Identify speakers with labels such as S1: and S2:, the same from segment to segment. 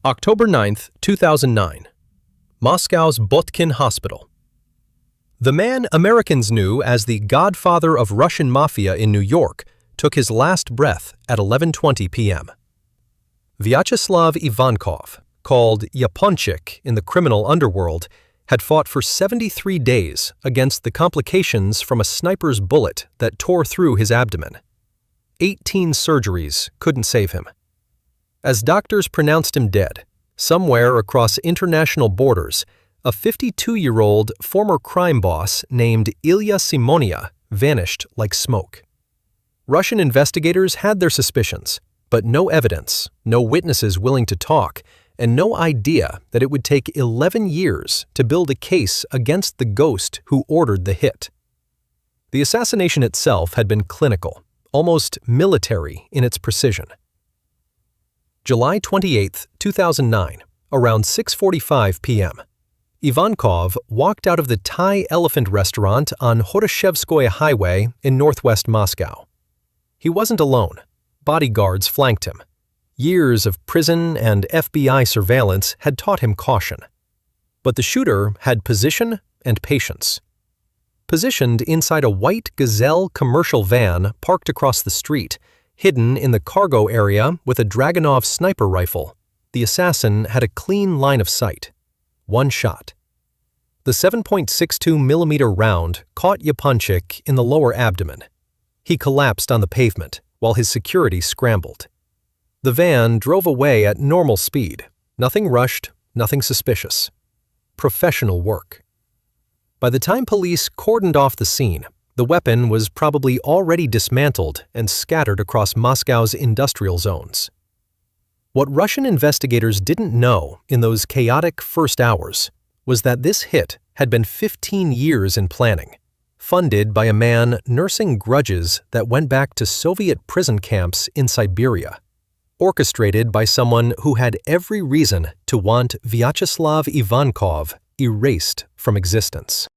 S1: October 9, 2009. Moscow's Botkin Hospital. The man Americans knew as the Godfather of Russian Mafia in New York took his last breath at 11:20 p.m. Vyacheslav Ivankov, called Yaponchik in the criminal underworld, had fought for 73 days against the complications from a sniper's bullet that tore through his abdomen. 18 surgeries couldn't save him. As doctors pronounced him dead, somewhere across international borders, a 52-year-old former crime boss named Ilya Simoniya vanished like smoke. Russian investigators had their suspicions, but no evidence, no witnesses willing to talk, and no idea that it would take 11 years to build a case against the ghost who ordered the hit. The assassination itself had been clinical, almost military in its precision. July 28, 2009, around 6:45 p.m., Ivankov walked out of the Thai Elephant restaurant on Horoshevskoye Highway in northwest Moscow. He wasn't alone. Bodyguards flanked him. Years of prison and FBI surveillance had taught him caution. But the shooter had position and patience. Positioned inside a white Gazelle commercial van parked across the street, hidden in the cargo area with a Dragunov sniper rifle, the assassin had a clean line of sight. One shot. The 7.62mm round caught Yaponchik in the lower abdomen. He collapsed on the pavement while his security scrambled. The van drove away at normal speed. Nothing rushed, nothing suspicious. Professional work. By the time police cordoned off the scene, the weapon was probably already dismantled and scattered across Moscow's industrial zones. What Russian investigators didn't know in those chaotic first hours was that this hit had been 15 years in planning, funded by a man nursing grudges that went back to Soviet prison camps in Siberia, orchestrated by someone who had every reason to want Vyacheslav Ivankov erased from existence.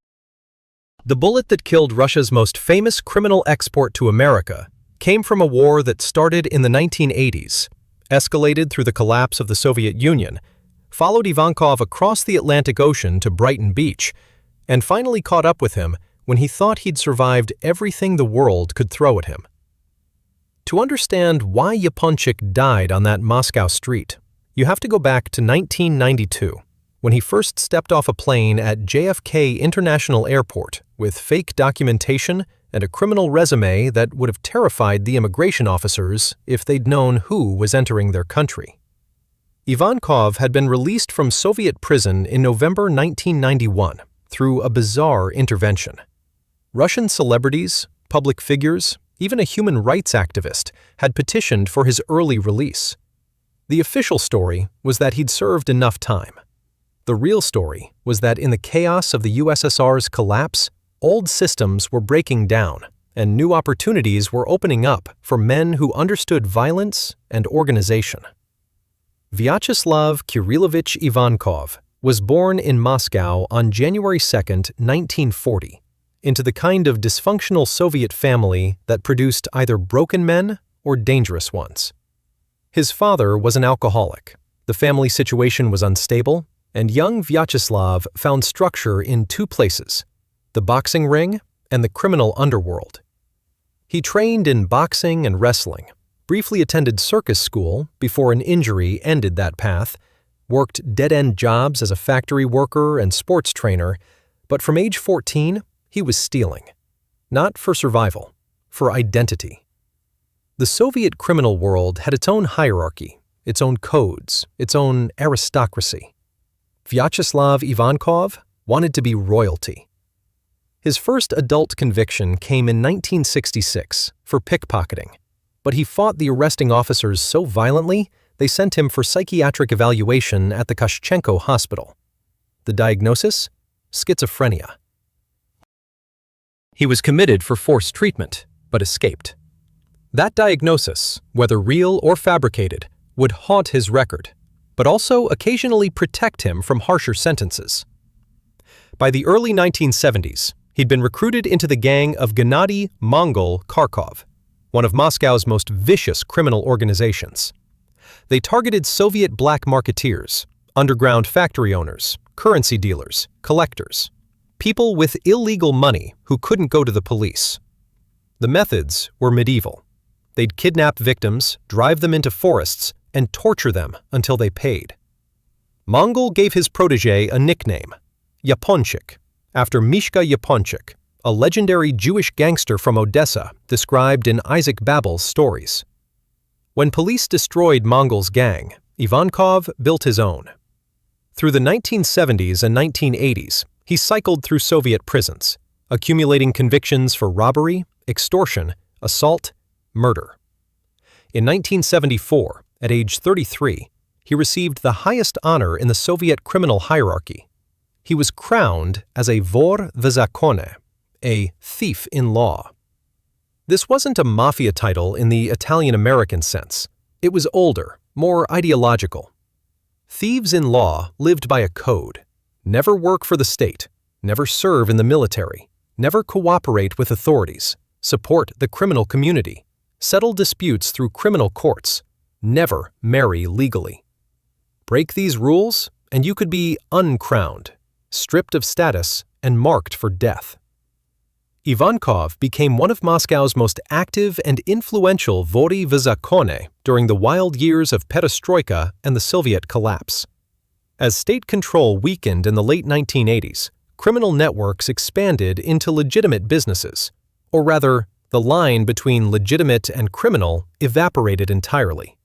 S1: The bullet that killed Russia's most famous criminal export to America came from a war that started in the 1980s, escalated through the collapse of the Soviet Union, followed Ivankov across the Atlantic Ocean to Brighton Beach, and finally caught up with him when he thought he'd survived everything the world could throw at him. To understand why Yaponchik died on that Moscow street, you have to go back to 1992, when he first stepped off a plane at JFK International Airport with fake documentation and a criminal resume that would have terrified the immigration officers if they'd known who was entering their country. Ivankov had been released from Soviet prison in November 1991 through a bizarre intervention. Russian celebrities, public figures, even a human rights activist had petitioned for his early release. The official story was that he'd served enough time. The real story was that in the chaos of the USSR's collapse, old systems were breaking down and new opportunities were opening up for men who understood violence and organization. Vyacheslav Kirillovich Ivankov was born in Moscow on January 2, 1940, into the kind of dysfunctional Soviet family that produced either broken men or dangerous ones. His father was an alcoholic, the family situation was unstable, and young Vyacheslav found structure in two places, the boxing ring and the criminal underworld. He trained in boxing and wrestling, briefly attended circus school before an injury ended that path, worked dead-end jobs as a factory worker and sports trainer, but from age 14, he was stealing. Not for survival, for identity. The Soviet criminal world had its own hierarchy, its own codes, its own aristocracy. Vyacheslav Ivankov wanted to be royalty. His first adult conviction came in 1966 for pickpocketing, but he fought the arresting officers so violently they sent him for psychiatric evaluation at the Koshchenko Hospital. The diagnosis? Schizophrenia. He was committed for forced treatment, but escaped. That diagnosis, whether real or fabricated, would haunt his record, but also occasionally protect him from harsher sentences. By the early 1970s, he'd been recruited into the gang of Gennady Mongol Kharkov, one of Moscow's most vicious criminal organizations. They targeted Soviet black marketeers, underground factory owners, currency dealers, collectors, people with illegal money who couldn't go to the police. The methods were medieval. They'd kidnap victims, drive them into forests, and torture them until they paid. Mongol gave his protege a nickname, Yaponchik, after Mishka Yaponchik, a legendary Jewish gangster from Odessa described in Isaac Babel's stories. When police destroyed Mongol's gang, Ivankov built his own. Through the 1970s and 1980s, he cycled through Soviet prisons, accumulating convictions for robbery, extortion, assault, murder. In 1974, at age 33, he received the highest honor in the Soviet criminal hierarchy. He was crowned as a vor v zakone, a thief in law. This wasn't a mafia title in the Italian-American sense. It was older, more ideological. Thieves in law lived by a code: never work for the state, never serve in the military, never cooperate with authorities, support the criminal community, settle disputes through criminal courts, never marry legally. Break these rules, and you could be uncrowned, stripped of status, and marked for death. Ivankov became one of Moscow's most active and influential vori v zakone during the wild years of perestroika and the Soviet collapse. As state control weakened in the late 1980s, criminal networks expanded into legitimate businesses, or rather, the line between legitimate and criminal evaporated entirely.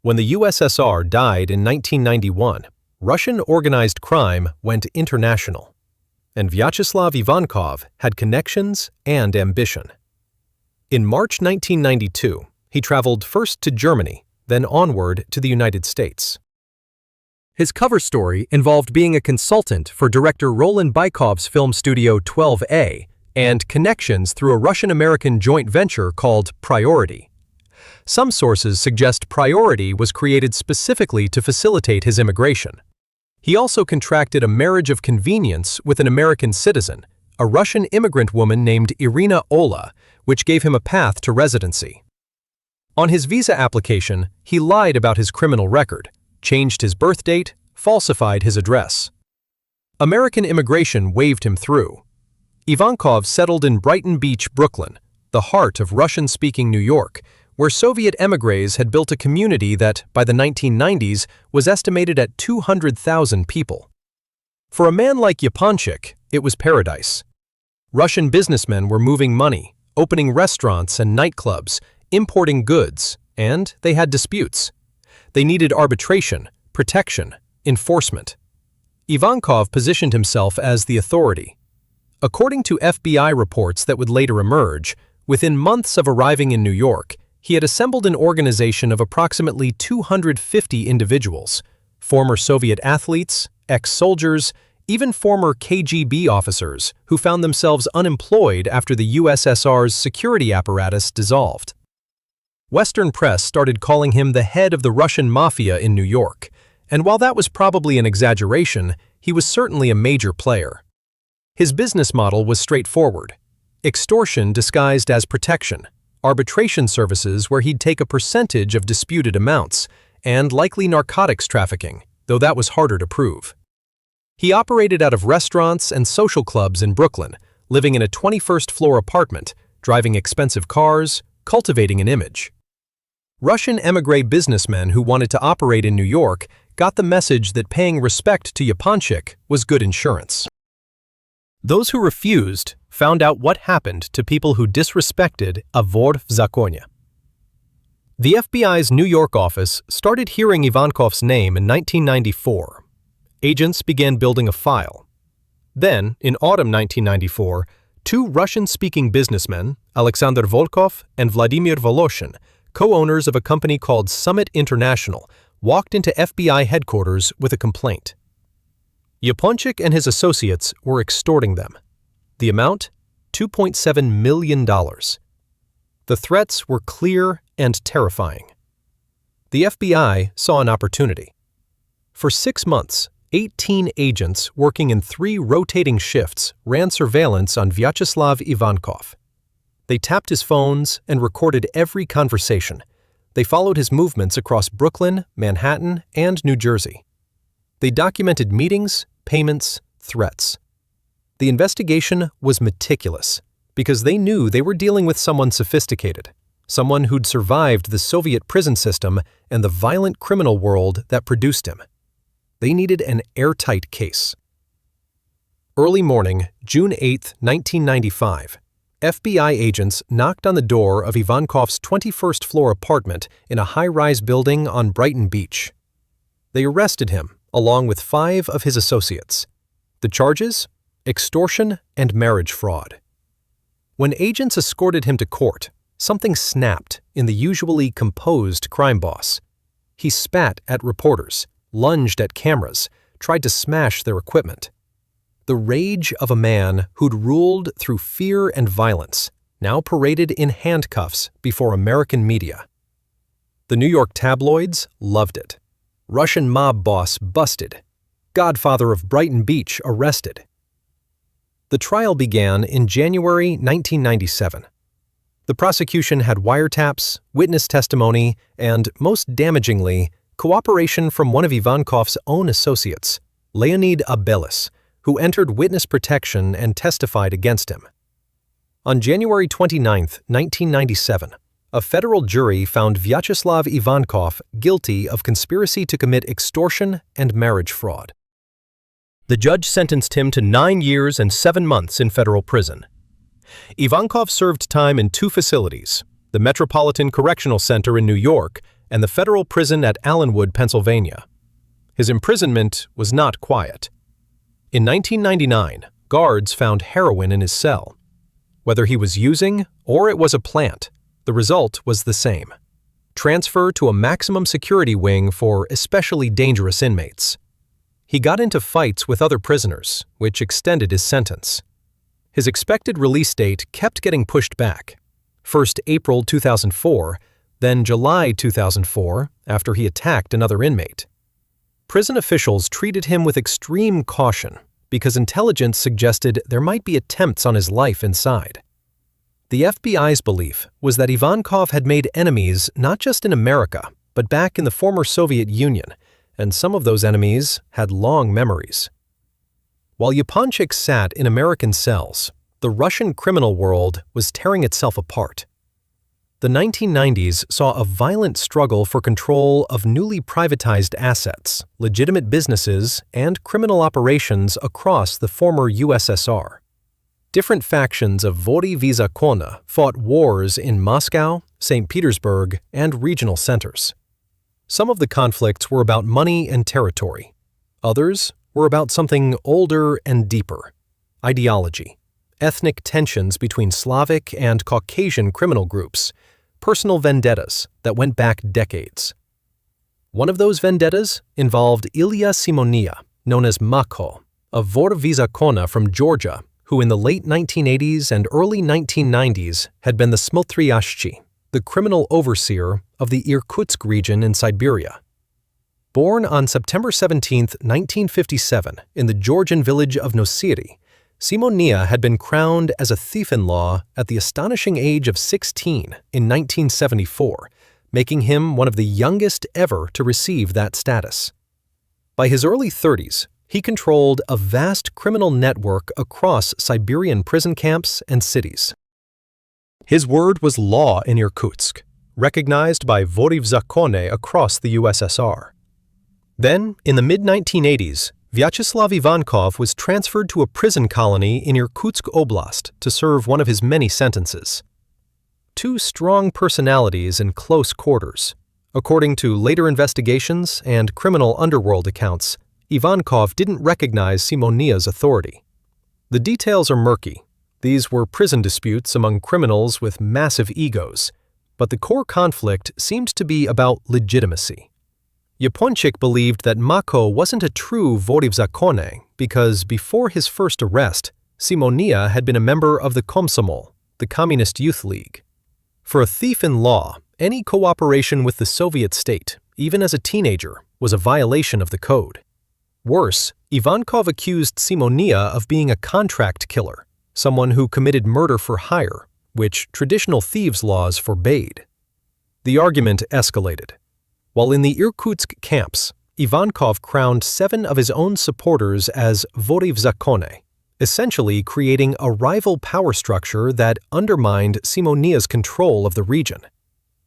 S1: When the USSR died in 1991, Russian organized crime went international, and Vyacheslav Ivankov had connections and ambition. In March 1992, he traveled first to Germany, then onward to the United States. His cover story involved being a consultant for director Roland Bykov's film studio 12A and connections through a Russian-American joint venture called Priority. Some sources suggest Priority was created specifically to facilitate his immigration. He also contracted a marriage of convenience with an American citizen, a Russian immigrant woman named Irina Ola, which gave him a path to residency. On his visa application, he lied about his criminal record, changed his birth date, falsified his address. American immigration waved him through. Ivankov settled in Brighton Beach, Brooklyn, the heart of Russian-speaking New York, where Soviet émigrés had built a community that, by the 1990s, was estimated at 200,000 people. For a man like Yaponchik, it was paradise. Russian businessmen were moving money, opening restaurants and nightclubs, importing goods, and they had disputes. They needed arbitration, protection, enforcement. Ivankov positioned himself as the authority. According to FBI reports that would later emerge, within months of arriving in New York, he had assembled an organization of approximately 250 individuals, former Soviet athletes, ex-soldiers, even former KGB officers who found themselves unemployed after the USSR's security apparatus dissolved. Western press started calling him the head of the Russian Mafia in New York, and while that was probably an exaggeration, he was certainly a major player. His business model was straightforward: extortion disguised as protection, arbitration services where he'd take a percentage of disputed amounts, and likely narcotics trafficking, though that was harder to prove. He operated out of restaurants and social clubs in Brooklyn, living in a 21st-floor apartment, driving expensive cars, cultivating an image. Russian émigré businessmen who wanted to operate in New York got the message that paying respect to Yaponchik was good insurance. Those who refused found out what happened to people who disrespected a vor v zakone. The FBI's New York office started hearing Ivankov's name in 1994. Agents began building a file. Then, in autumn 1994, two Russian-speaking businessmen, Alexander Volkov and Vladimir Voloshin, co-owners of a company called Summit International, walked into FBI headquarters with a complaint. Yaponchik and his associates were extorting them. The amount? $2.7 million. The threats were clear and terrifying. The FBI saw an opportunity. For 6 months, 18 agents working in 3 rotating shifts ran surveillance on Vyacheslav Ivankov. They tapped his phones and recorded every conversation, They followed his movements across Brooklyn, Manhattan, and New Jersey. They documented meetings, payments, threats. The investigation was meticulous because they knew they were dealing with someone sophisticated, someone who'd survived the Soviet prison system and the violent criminal world that produced him. They needed an airtight case. Early morning, June 8, 1995, FBI agents knocked on the door of Ivankov's 21st floor apartment in a high-rise building on Brighton Beach. They arrested him, along with 5 of his associates. The charges? Extortion and marriage fraud. When agents escorted him to court, something snapped in the usually composed crime boss. He spat at reporters, lunged at cameras, tried to smash their equipment. The rage of a man who'd ruled through fear and violence, now paraded in handcuffs before American media. The New York tabloids loved it. Russian mob boss busted. Godfather of Brighton Beach arrested. The trial began in January 1997. The prosecution had wiretaps, witness testimony, and, most damagingly, cooperation from one of Ivankov's own associates, Leonid Abelis, who entered witness protection and testified against him. On January 29, 1997, a federal jury found Vyacheslav Ivankov guilty of conspiracy to commit extortion and marriage fraud. The judge sentenced him to 9 years and 7 months in federal prison. Ivankov served time in 2 facilities, the Metropolitan Correctional Center in New York and the federal prison at Allenwood, Pennsylvania. His imprisonment was not quiet. In 1999, guards found heroin in his cell. Whether he was using or it was a plant, the result was the same: transfer to a maximum security wing for especially dangerous inmates. He got into fights with other prisoners, which extended his sentence. His expected release date kept getting pushed back, first April 2004, then July 2004, after he attacked another inmate. Prison officials treated him with extreme caution because intelligence suggested there might be attempts on his life inside. The FBI's belief was that Ivankov had made enemies not just in America, but back in the former Soviet Union, and some of those enemies had long memories. While Yaponchik sat in American cells, the Russian criminal world was tearing itself apart. The 1990s saw a violent struggle for control of newly privatized assets, legitimate businesses, and criminal operations across the former USSR. Different factions of Vody v Zakona fought wars in Moscow, St. Petersburg, and regional centers. Some of the conflicts were about money and territory. Others were about something older and deeper: ideology, ethnic tensions between Slavic and Caucasian criminal groups, personal vendettas that went back decades. One of those vendettas involved Ilya Simoniya, known as Makho, a Vody v Zakona from Georgia, who in the late 1980s and early 1990s had been the Smotriashchi, the criminal overseer of the Irkutsk region in Siberia. Born on September 17, 1957, in the Georgian village of Nosiri, Simoniya had been crowned as a thief-in-law at the astonishing age of 16 in 1974, making him one of the youngest ever to receive that status. By his early 30s, he controlled a vast criminal network across Siberian prison camps and cities. His word was law in Irkutsk, recognized by Vody v Zakone across the USSR. Then, in the mid-1980s, Vyacheslav Ivankov was transferred to a prison colony in Irkutsk Oblast to serve one of his many sentences. 2 strong personalities in close quarters. According to later investigations and criminal underworld accounts, Ivankov didn't recognize Simoniya's authority. The details are murky. These were prison disputes among criminals with massive egos, but the core conflict seemed to be about legitimacy. Yaponchik believed that Makho wasn't a true Vody v Zakone because before his first arrest, Simoniya had been a member of the Komsomol, the Communist Youth League. For a thief-in-law, any cooperation with the Soviet state, even as a teenager, was a violation of the code. Worse, Ivankov accused Simoniya of being a contract killer, someone who committed murder for hire, which traditional thieves' laws forbade. The argument escalated. While in the Irkutsk camps, Ivankov crowned 7 of his own supporters as vori v zakone, essentially creating a rival power structure that undermined Simoniya's control of the region.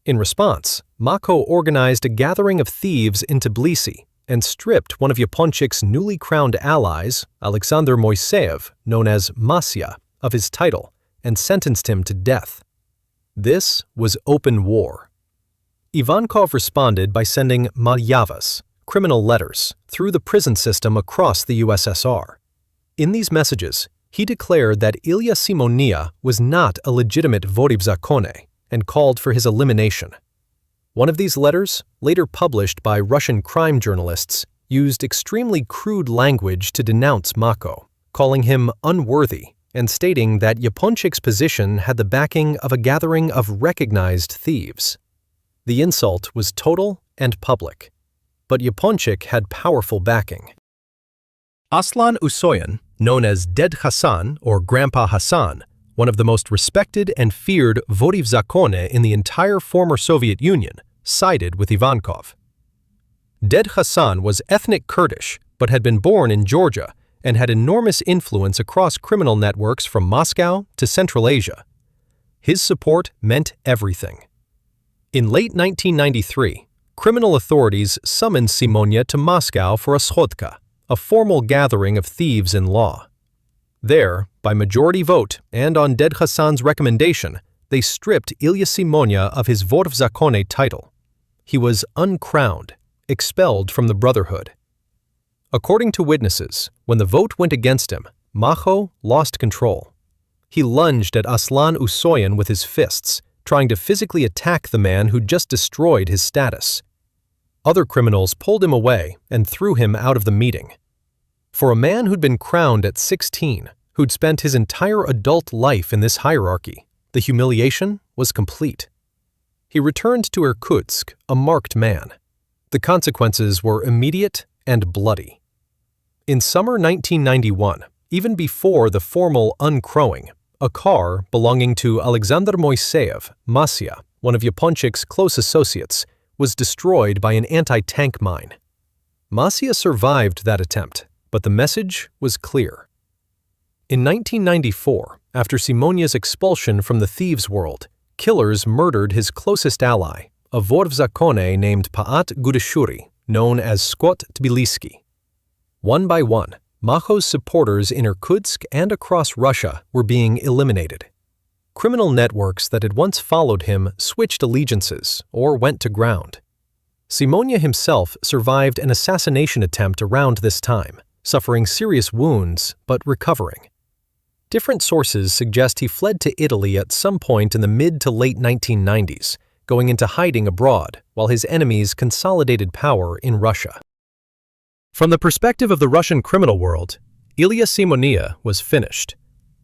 S1: In response, Makho organized a gathering of thieves in Tbilisi and stripped one of Yaponchik's newly crowned allies, Alexander Moiseyev, known as Masya, of his title and sentenced him to death. This was open war. Ivankov responded by sending malyavas, criminal letters, through the prison system across the USSR. In these messages, he declared that Ilya Simoniya was not a legitimate vori v zakone and called for his elimination. One of these letters, later published by Russian crime journalists, used extremely crude language to denounce Makho, calling him unworthy and stating that Yaponchik's position had the backing of a gathering of recognized thieves. The insult was total and public, but Yaponchik had powerful backing. Aslan Usoyan, known as Ded Hassan or Grandpa Hassan, one of the most respected and feared vori v zakone in the entire former Soviet Union, sided with Ivankov. Ded Hassan was ethnic Kurdish but had been born in Georgia and had enormous influence across criminal networks from Moscow to Central Asia. His support meant everything. In late 1993, criminal authorities summoned Simoniya to Moscow for a schodka, a formal gathering of thieves in law. There, by majority vote and on Ded Hassan's recommendation, they stripped Ilya Simoniya of his vori v zakone title. He was uncrowned, expelled from the Brotherhood. According to witnesses, when the vote went against him, Makho lost control. He lunged at Aslan Usoyan with his fists, trying to physically attack the man who'd just destroyed his status. Other criminals pulled him away and threw him out of the meeting. For a man who'd been crowned at 16, who'd spent his entire adult life in this hierarchy, the humiliation was complete. He returned to Irkutsk a marked man. The consequences were immediate and bloody. In summer 1991, even before the formal uncrowing, a car belonging to Alexander Moiseyev, Masya, one of Yaponchik's close associates, was destroyed by an anti-tank mine. Masya survived that attempt, but the message was clear. In 1994, after Simoniya's expulsion from the thieves' world, killers murdered his closest ally, a vori v zakone named Paat Gudashuri, known as Skot Tbiliski. One by one, Makho's supporters in Irkutsk and across Russia were being eliminated. Criminal networks that had once followed him switched allegiances or went to ground. Simoniya himself survived an assassination attempt around this time, suffering serious wounds but recovering. Different sources suggest he fled to Italy at some point in the mid to late 1990s, going into hiding abroad while his enemies consolidated power in Russia. From the perspective of the Russian criminal world, Ilya Simoniya was finished.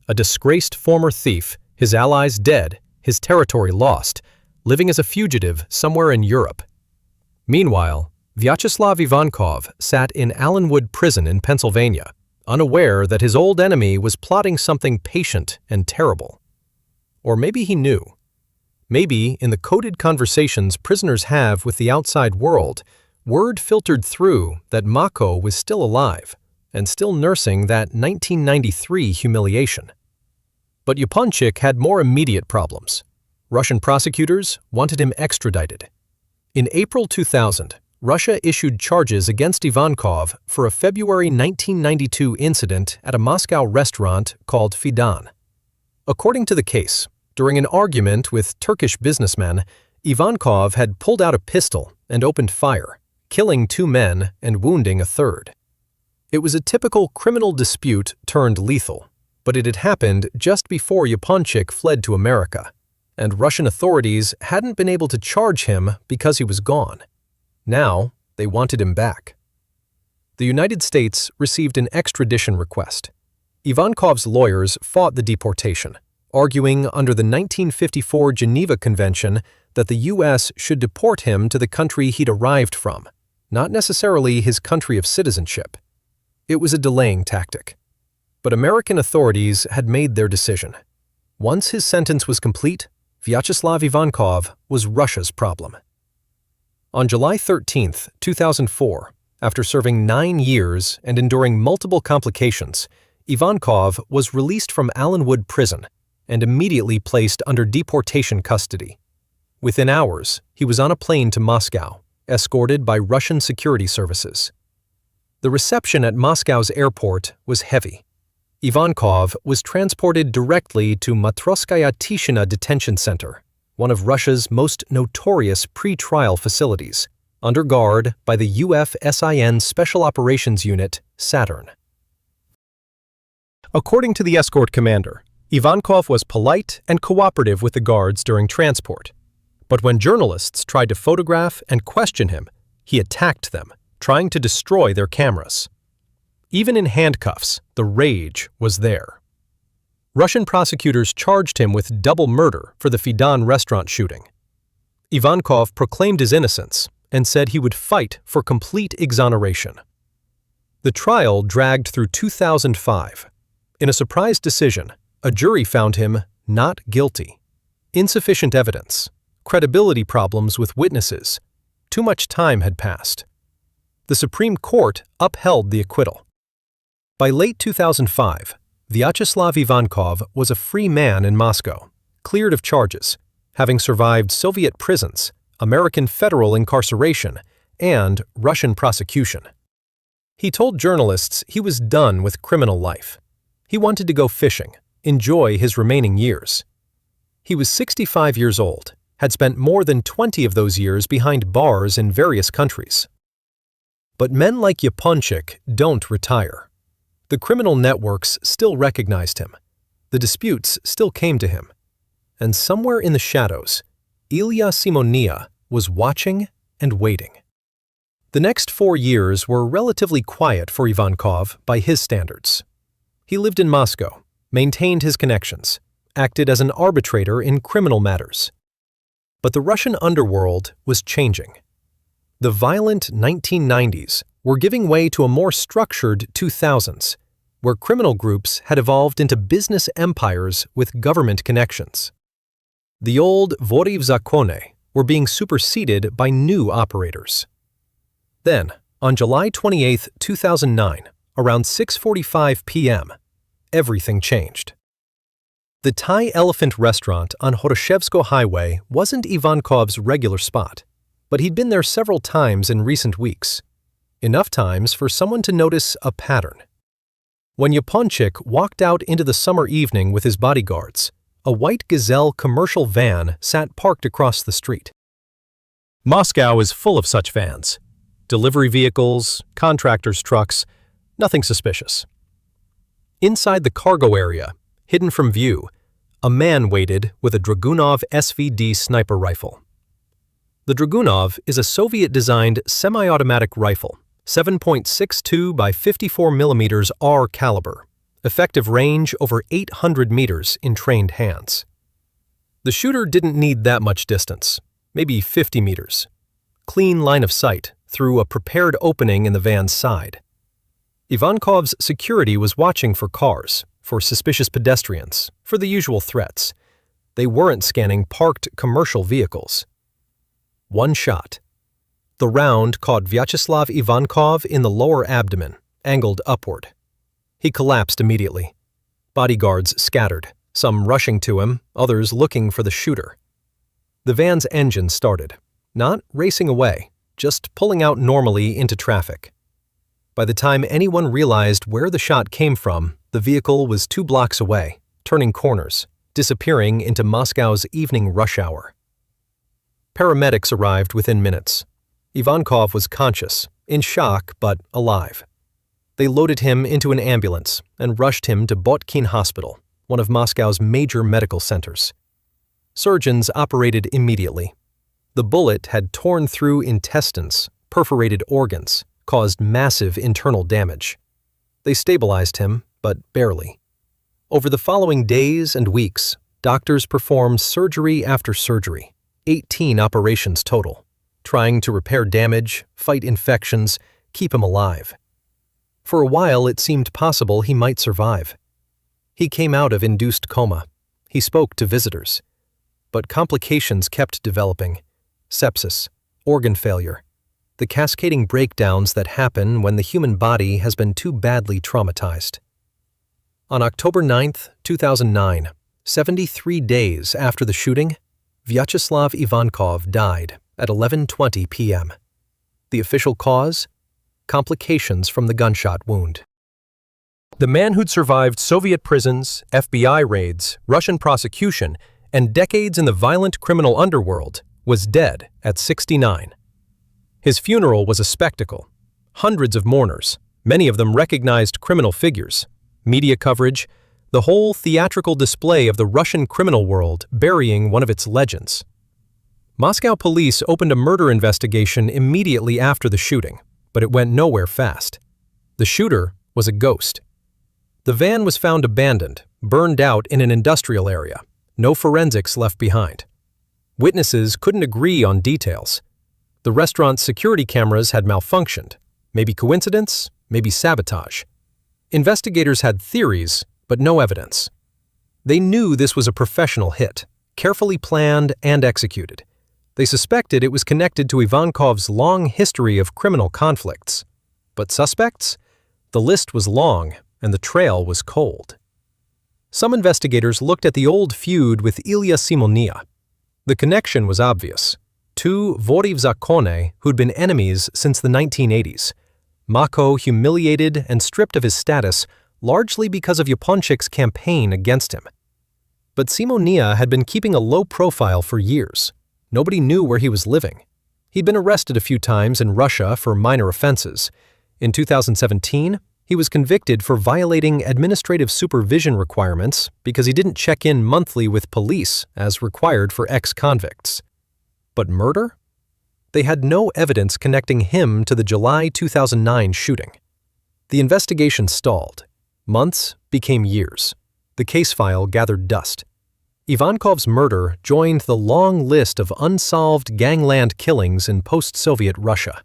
S1: A disgraced former thief, his allies dead, his territory lost, living as a fugitive somewhere in Europe. Meanwhile, Vyacheslav Ivankov sat in Allenwood prison in Pennsylvania, unaware that his old enemy was plotting something patient and terrible. Or maybe he knew. Maybe in the coded conversations prisoners have with the outside world, word filtered through that Makho was still alive and still nursing that 1993 humiliation. But Yaponchik had more immediate problems. Russian prosecutors wanted him extradited. In April 2000, Russia issued charges against Ivankov for a February 1992 incident at a Moscow restaurant called Fidan. According to the case, during an argument with Turkish businessmen, Ivankov had pulled out a pistol and opened fire, killing 2 men and wounding a third. It was a typical criminal dispute turned lethal, but it had happened just before Yaponchik fled to America, and Russian authorities hadn't been able to charge him because he was gone. Now, they wanted him back. The United States received an extradition request. Ivankov's lawyers fought the deportation, arguing under the 1954 Geneva Convention that the U.S. should deport him to the country he'd arrived from, not necessarily his country of citizenship. It was a delaying tactic. But American authorities had made their decision. Once his sentence was complete, Vyacheslav Ivankov was Russia's problem. On July 13, 2004, after serving 9 years and enduring multiple complications, Ivankov was released from Allenwood prison and immediately placed under deportation custody. Within hours, he was on a plane to Moscow, escorted by Russian security services. The reception at Moscow's airport was heavy. Ivankov was transported directly to Matroskaya Tishina Detention Center, one of Russia's most notorious pre-trial facilities, under guard by the UFSIN Special Operations Unit, Saturn. According to the escort commander, Ivankov was polite and cooperative with the guards during transport. But when journalists tried to photograph and question him, he attacked them, trying to destroy their cameras. Even in handcuffs, the rage was there. Russian prosecutors charged him with double murder for the Fidan restaurant shooting. Ivankov proclaimed his innocence and said he would fight for complete exoneration. The trial dragged through 2005. In a surprise decision, a jury found him not guilty. Insufficient evidence, credibility problems with witnesses, too much time had passed. The Supreme Court upheld the acquittal. By late 2005, Vyacheslav Ivankov was a free man in Moscow, cleared of charges, having survived Soviet prisons, American federal incarceration, and Russian prosecution. He told journalists he was done with criminal life. He wanted to go fishing, enjoy his remaining years. He was 65 years old, had spent more than 20 of those years behind bars in various countries. But men like Yaponchik don't retire. The criminal networks still recognized him. The disputes still came to him. And somewhere in the shadows, Ilya Simoniya was watching and waiting. The next 4 years were relatively quiet for Ivankov by his standards. He lived in Moscow, maintained his connections, acted as an arbitrator in criminal matters. But the Russian underworld was changing. The violent 1990s were giving way to a more structured 2000s, where criminal groups had evolved into business empires with government connections. The old vori v zakone were being superseded by new operators. Then, on July 28, 2009, around 6:45 p.m., everything changed. The Thai Elephant restaurant on Horoshevsko Highway wasn't Ivankov's regular spot, but he'd been there several times in recent weeks, enough times for someone to notice a pattern. When Yaponchik walked out into the summer evening with his bodyguards, a white Gazelle commercial van sat parked across the street. Moscow is full of such vans. Delivery vehicles, contractors' trucks, nothing suspicious. Inside the cargo area, hidden from view, a man waited with a Dragunov SVD sniper rifle. The Dragunov is a Soviet-designed semi-automatic rifle, 7.62 by 54 mm R caliber, effective range over 800 meters in trained hands. The shooter didn't need that much distance, maybe 50 meters. Clean line of sight through a prepared opening in the van's side. Ivankov's security was watching for cars, for suspicious pedestrians, for the usual threats. They weren't scanning parked commercial vehicles. One shot. The round caught Vyacheslav Ivankov in the lower abdomen, angled upward. He collapsed immediately. Bodyguards scattered, some rushing to him, others looking for the shooter. The van's engine started, not racing away, just pulling out normally into traffic. By the time anyone realized where the shot came from, the vehicle was 2 blocks away, turning corners, disappearing into Moscow's evening rush hour. Paramedics arrived within minutes. Ivankov was conscious, in shock but alive. They loaded him into an ambulance and rushed him to Botkin Hospital, one of Moscow's major medical centers. Surgeons operated immediately. The bullet had torn through intestines, perforated organs, caused massive internal damage. They stabilized him, but barely. Over the following days and weeks, doctors performed surgery after surgery, 18 operations total, trying to repair damage, fight infections, keep him alive. For a while, it seemed possible he might survive. He came out of induced coma. He spoke to visitors. But complications kept developing. Sepsis, organ failure, the cascading breakdowns that happen when the human body has been too badly traumatized. On October 9, 2009, 73 days after the shooting, Vyacheslav Ivankov died at 11:20 p.m. The official cause? Complications from the gunshot wound. The man who'd survived Soviet prisons, FBI raids, Russian prosecution, and decades in the violent criminal underworld was dead at 69. His funeral was a spectacle. Hundreds of mourners, many of them recognized criminal figures, media coverage, the whole theatrical display of the Russian criminal world burying one of its legends. Moscow police opened a murder investigation immediately after the shooting, but it went nowhere fast. The shooter was a ghost. The van was found abandoned, burned out in an industrial area. No forensics left behind. Witnesses couldn't agree on details. The restaurant's security cameras had malfunctioned. Maybe coincidence, maybe sabotage. Investigators had theories, but no evidence. They knew this was a professional hit, carefully planned and executed. They suspected it was connected to Ivankov's long history of criminal conflicts. But suspects? The list was long, and the trail was cold. Some investigators looked at the old feud with Ilya Simoniya. The connection was obvious. Two vori v zakone who'd been enemies since the 1980s. Makho humiliated and stripped of his status largely because of Yaponchik's campaign against him. But Simoniya had been keeping a low profile for years. Nobody knew where he was living. He'd been arrested a few times in Russia for minor offenses. In 2017, he was convicted for violating administrative supervision requirements because he didn't check in monthly with police as required for ex-convicts. But murder? They had no evidence connecting him to the July 2009 shooting. The investigation stalled. Months became years. The case file gathered dust. Ivankov's murder joined the long list of unsolved gangland killings in post-Soviet Russia.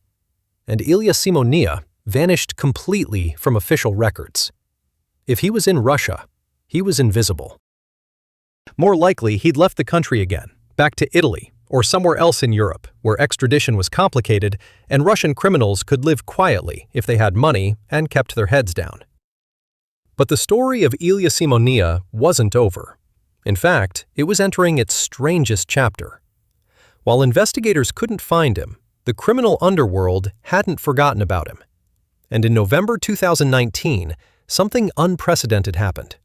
S1: And Ilya Simoniya vanished completely from official records. If he was in Russia, he was invisible. More likely, he'd left the country again, back to Italy or somewhere else in Europe where extradition was complicated and Russian criminals could live quietly if they had money and kept their heads down. But the story of Ilya Simoniya wasn't over. In fact, it was entering its strangest chapter. While investigators couldn't find him, the criminal underworld hadn't forgotten about him. And in November 2019, something unprecedented happened.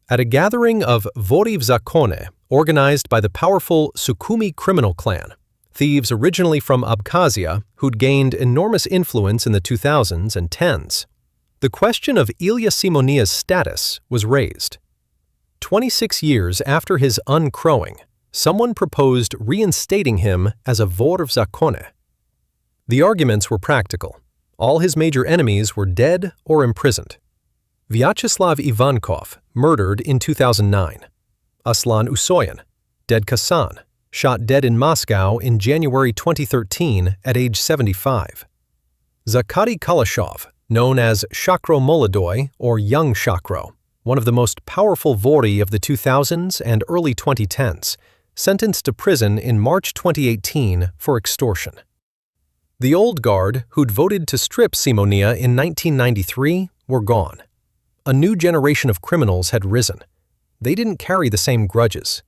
S1: At a gathering of vori v zakone, organized by the powerful Sukhumi criminal clan, thieves originally from Abkhazia who'd gained enormous influence in the 2000s and 10s, the question of Ilya Simoniya's status was raised. 26 years after his uncrowing, someone proposed reinstating him as a vor v zakone. The arguments were practical. All his major enemies were dead or imprisoned. Vyacheslav Ivankov, murdered in 2009. Aslan Usoyan, dead Kasan, shot dead in Moscow in January 2013 at age 75. Zakary Kalashov, known as Shakro Molodoy or Young Shakro, one of the most powerful vori of the 2000s and early 2010s, sentenced to prison in March 2018 for extortion. The old guard who'd voted to strip Simoniya in 1993 were gone. A new generation of criminals had risen. They didn't carry the same grudges.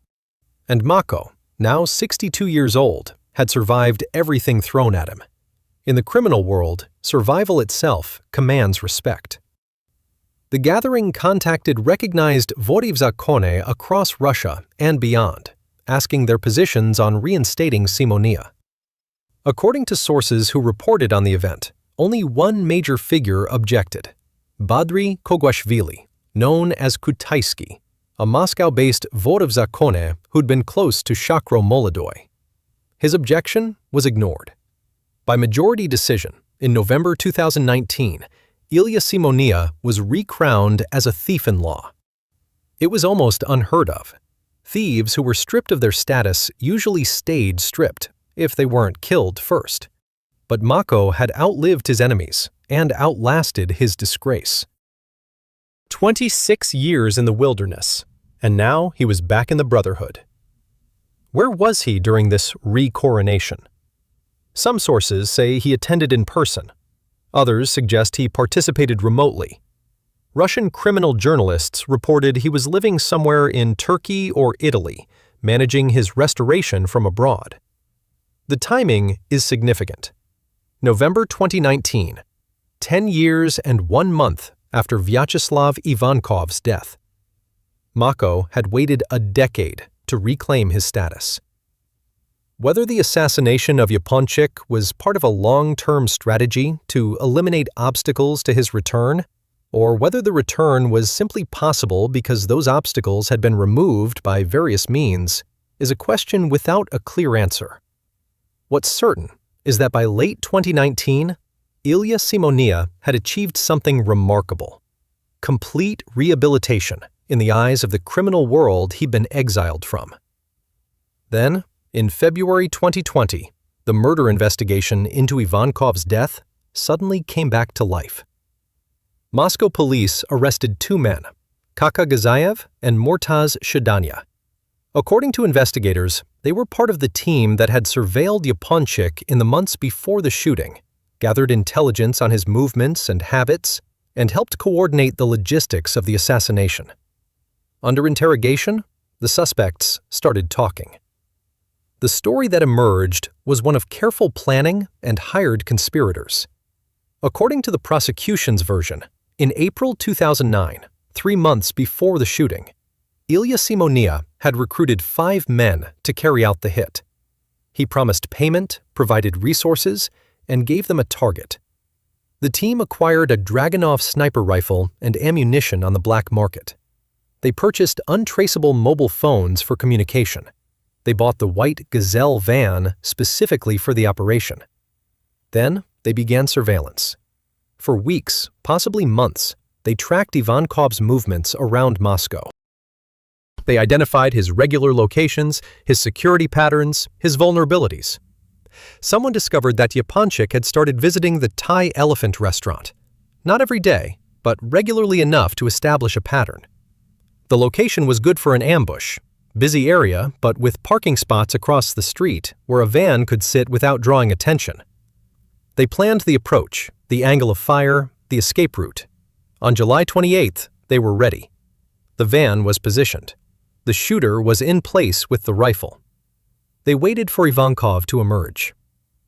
S1: And Makho, now 62 years old, had survived everything thrown at him. In the criminal world, survival itself commands respect. The gathering contacted recognized vori v zakone across Russia and beyond, asking their positions on reinstating Simoniya. According to sources who reported on the event, only one major figure objected: Badri Kogashvili, known as Kutaisky, a Moscow-based vor v zakone who'd been close to Shakro Molodoy. His objection was ignored. By majority decision, in November 2019, Ilya Simoniya was recrowned as a thief-in-law. It was almost unheard of. Thieves who were stripped of their status usually stayed stripped, if they weren't killed first. But Makho had outlived his enemies and outlasted his disgrace. 26 years in the wilderness, and now he was back in the Brotherhood. Where was he during this re-coronation? Some sources say he attended in person. Others suggest he participated remotely. Russian criminal journalists reported he was living somewhere in Turkey or Italy, managing his restoration from abroad. The timing is significant. November 2019, 10 years and 1 month after Vyacheslav Ivankov's death. Makho had waited a decade to reclaim his status. Whether the assassination of Yaponchik was part of a long-term strategy to eliminate obstacles to his return, or whether the return was simply possible because those obstacles had been removed by various means, is a question without a clear answer. What's certain is that by late 2019, Ilya Simoniya had achieved something remarkable: complete rehabilitation in the eyes of the criminal world he'd been exiled from. Then, in February 2020, the murder investigation into Ivankov's death suddenly came back to life. Moscow police arrested 2 men, Kaka Gazayev and Mortaz Shadanya. According to investigators, they were part of the team that had surveilled Yaponchik in the months before the shooting, gathered intelligence on his movements and habits, and helped coordinate the logistics of the assassination. Under interrogation, the suspects started talking. The story that emerged was one of careful planning and hired conspirators. According to the prosecution's version, in April 2009, 3 months before the shooting, Ilya Simoniya had recruited 5 men to carry out the hit. He promised payment, provided resources, and gave them a target. The team acquired a Dragunov sniper rifle and ammunition on the black market. They purchased untraceable mobile phones for communication. They bought the white Gazelle van specifically for the operation. Then they began surveillance. For weeks, possibly months, they tracked Ivankov's movements around Moscow. They identified his regular locations, his security patterns, his vulnerabilities. Someone discovered that Yaponchik had started visiting the Thai Elephant restaurant. Not every day, but regularly enough to establish a pattern. The location was good for an ambush. Busy area, but with parking spots across the street where a van could sit without drawing attention. They planned the approach, the angle of fire, the escape route. On July 28th, they were ready. The van was positioned. The shooter was in place with the rifle. They waited for Ivankov to emerge.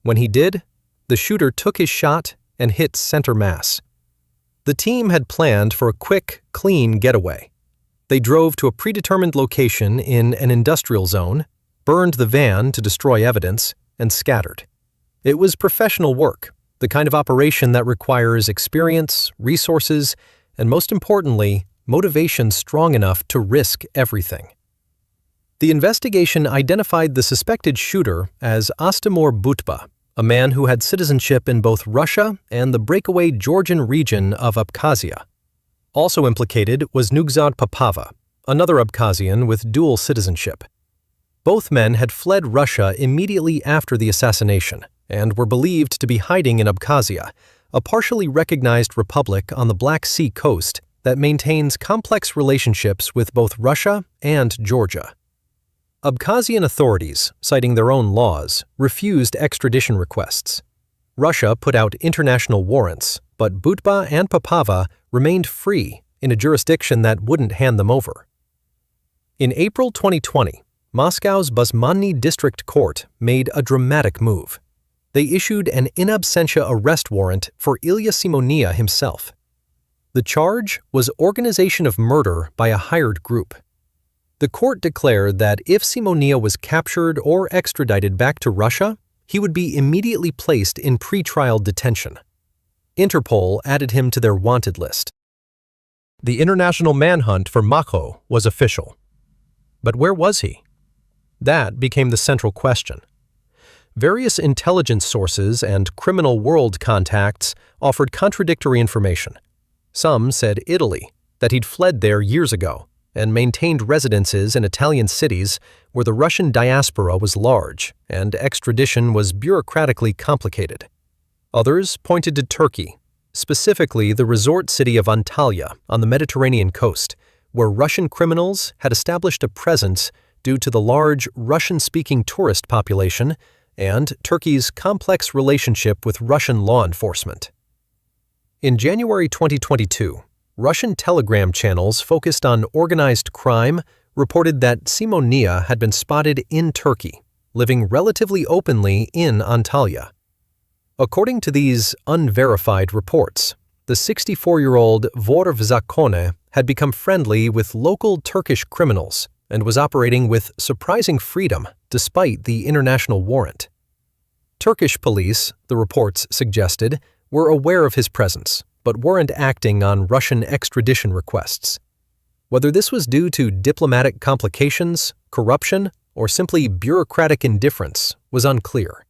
S1: When he did, the shooter took his shot and hit center mass. The team had planned for a quick, clean getaway. They drove to a predetermined location in an industrial zone, burned the van to destroy evidence, and scattered. It was professional work, the kind of operation that requires experience, resources, and most importantly, motivation strong enough to risk everything. The investigation identified the suspected shooter as Astimur Butba, a man who had citizenship in both Russia and the breakaway Georgian region of Abkhazia. Also implicated was Nugzad Popava, another Abkhazian with dual citizenship. Both men had fled Russia immediately after the assassination and were believed to be hiding in Abkhazia, a partially recognized republic on the Black Sea coast that maintains complex relationships with both Russia and Georgia. Abkhazian authorities, citing their own laws, refused extradition requests. Russia put out international warrants, but Butba and Popava remained free in a jurisdiction that wouldn't hand them over. In April 2020, Moscow's Basmanny District Court made a dramatic move. They issued an in absentia arrest warrant for Ilya Simoniya himself. The charge was organization of murder by a hired group. The court declared that if Simoniya was captured or extradited back to Russia, he would be immediately placed in pretrial detention. Interpol added him to their wanted list. The international manhunt for Makho was official. But where was he? That became the central question. Various intelligence sources and criminal world contacts offered contradictory information. Some said Italy, that he'd fled there years ago and maintained residences in Italian cities where the Russian diaspora was large and extradition was bureaucratically complicated. Others pointed to Turkey, specifically the resort city of Antalya on the Mediterranean coast, where Russian criminals had established a presence due to the large Russian-speaking tourist population and Turkey's complex relationship with Russian law enforcement. In January 2022, Russian telegram channels focused on organized crime reported that Simoniya had been spotted in Turkey, living relatively openly in Antalya. According to these unverified reports, the 64-year-old Vor v Zakone had become friendly with local Turkish criminals and was operating with surprising freedom despite the international warrant. Turkish police, the reports suggested, were aware of his presence, but weren't acting on Russian extradition requests. Whether this was due to diplomatic complications, corruption, or simply bureaucratic indifference was unclear.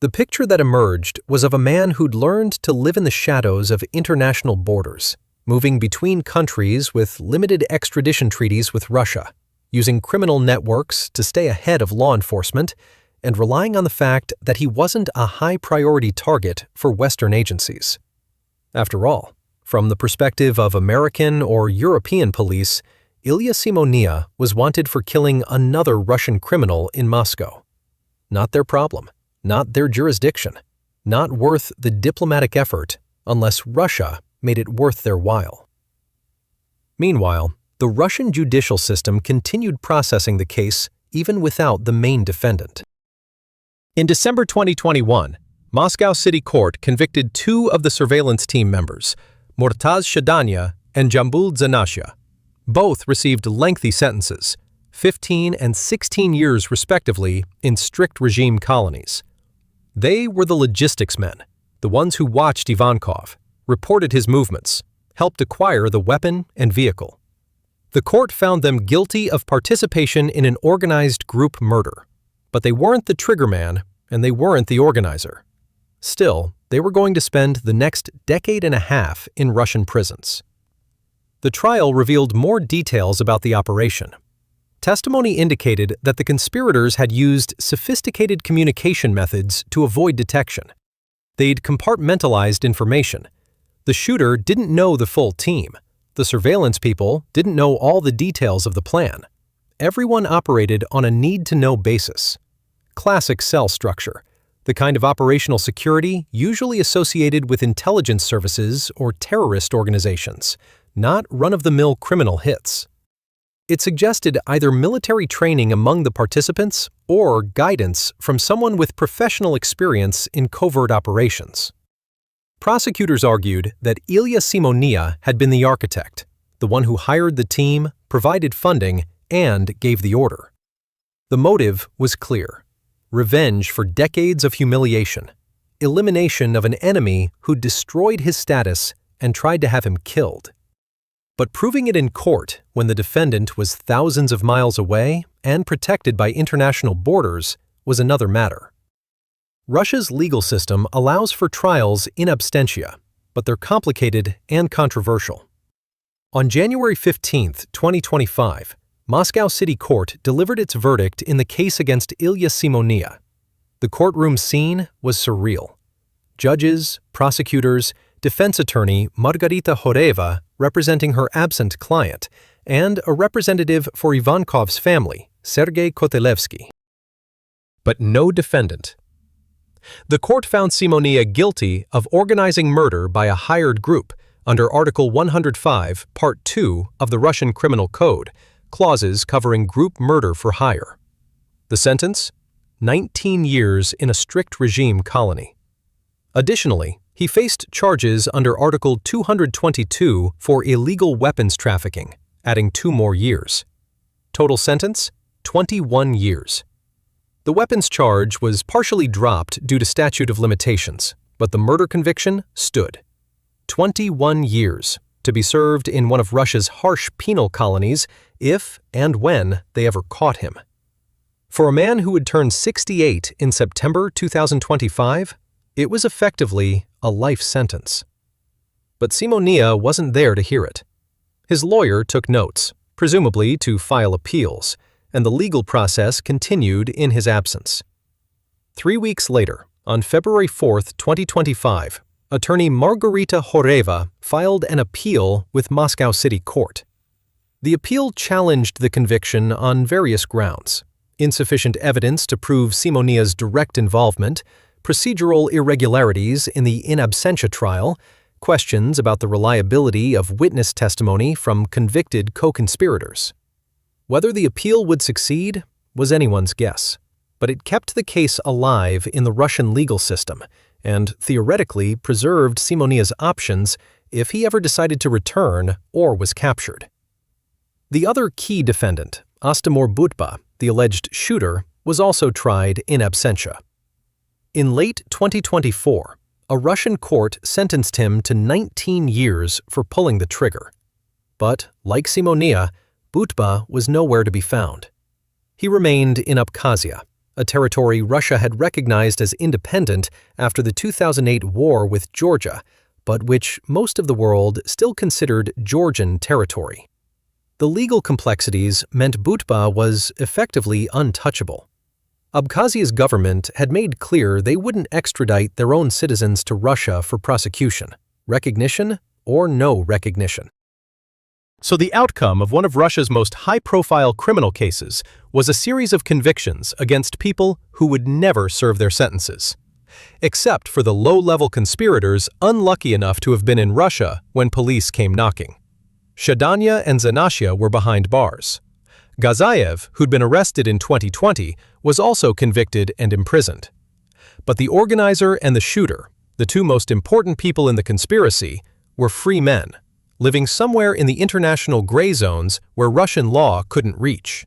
S1: The picture that emerged was of a man who'd learned to live in the shadows of international borders, moving between countries with limited extradition treaties with Russia, using criminal networks to stay ahead of law enforcement, and relying on the fact that he wasn't a high-priority target for Western agencies. After all, from the perspective of American or European police, Ilya Simoniya was wanted for killing another Russian criminal in Moscow. Not their problem, not their jurisdiction, not worth the diplomatic effort unless Russia made it worth their while. Meanwhile, the Russian judicial system continued processing the case even without the main defendant. In December 2021, Moscow City Court convicted two of the surveillance team members, Murtaz Shadanya and Jambul Zanashya. Both received lengthy sentences, 15 and 16 years respectively, in strict regime colonies. They were the logistics men, the ones who watched Ivankov, reported his movements, helped acquire the weapon and vehicle. The court found them guilty of participation in an organized group murder, but they weren't the triggerman and they weren't the organizer. Still, they were going to spend the next decade and a half in Russian prisons. The trial revealed more details about the operation. Testimony indicated that the conspirators had used sophisticated communication methods to avoid detection. They'd compartmentalized information. The shooter didn't know the full team. The surveillance people didn't know all the details of the plan. Everyone operated on a need-to-know basis. Classic cell structure, the kind of operational security usually associated with intelligence services or terrorist organizations, not run-of-the-mill criminal hits. It suggested either military training among the participants or guidance from someone with professional experience in covert operations. Prosecutors argued that Ilya Simoniya had been the architect, the one who hired the team, provided funding, and gave the order. The motive was clear: revenge for decades of humiliation, elimination of an enemy who destroyed his status and tried to have him killed. But proving it in court when the defendant was thousands of miles away and protected by international borders was another matter. Russia's legal system allows for trials in absentia, but they're complicated and controversial. On January 15, 2025, Moscow City Court delivered its verdict in the case against Ilya Simoniya. The courtroom scene was surreal. Judges, prosecutors, defense attorney Margarita Horeva representing her absent client, and a representative for Ivankov's family, Sergei Kotelevsky. But no defendant. The court found Simoniya guilty of organizing murder by a hired group under Article 105, Part 2 of the Russian Criminal Code, clauses covering group murder for hire. The sentence? 19 years in a strict regime colony. Additionally, he faced charges under Article 222 for illegal weapons trafficking, adding 2 more years. Total sentence? 21 years. The weapons charge was partially dropped due to statute of limitations, but the murder conviction stood. 21 years, to be served in one of Russia's harsh penal colonies if and when they ever caught him. For a man who would turn 68 in September 2025, it was effectively a life sentence. But Simoniya wasn't there to hear it. His lawyer took notes, presumably to file appeals, and the legal process continued in his absence. 3 weeks later, on February 4, 2025, attorney Margarita Horeva filed an appeal with Moscow City Court. The appeal challenged the conviction on various grounds: insufficient evidence to prove Simoniya's direct involvement, procedural irregularities in the in absentia trial, questions about the reliability of witness testimony from convicted co-conspirators. Whether the appeal would succeed was anyone's guess, but it kept the case alive in the Russian legal system and theoretically preserved Simoniya's options if he ever decided to return or was captured. The other key defendant, Astamur Butba, the alleged shooter, was also tried in absentia. In late 2024, a Russian court sentenced him to 19 years for pulling the trigger. But, like Simoniya, Butba was nowhere to be found. He remained in Abkhazia, a territory Russia had recognized as independent after the 2008 war with Georgia, but which most of the world still considered Georgian territory. The legal complexities meant Butba was effectively untouchable. Abkhazia's government had made clear they wouldn't extradite their own citizens to Russia for prosecution, recognition, or no recognition. So the outcome of one of Russia's most high-profile criminal cases was a series of convictions against people who would never serve their sentences, except for the low-level conspirators unlucky enough to have been in Russia when police came knocking. Shadanya and Zanashia were behind bars. Gazayev, who'd been arrested in 2020, was also convicted and imprisoned. But the organizer and the shooter, the two most important people in the conspiracy, were free men, living somewhere in the international gray zones where Russian law couldn't reach.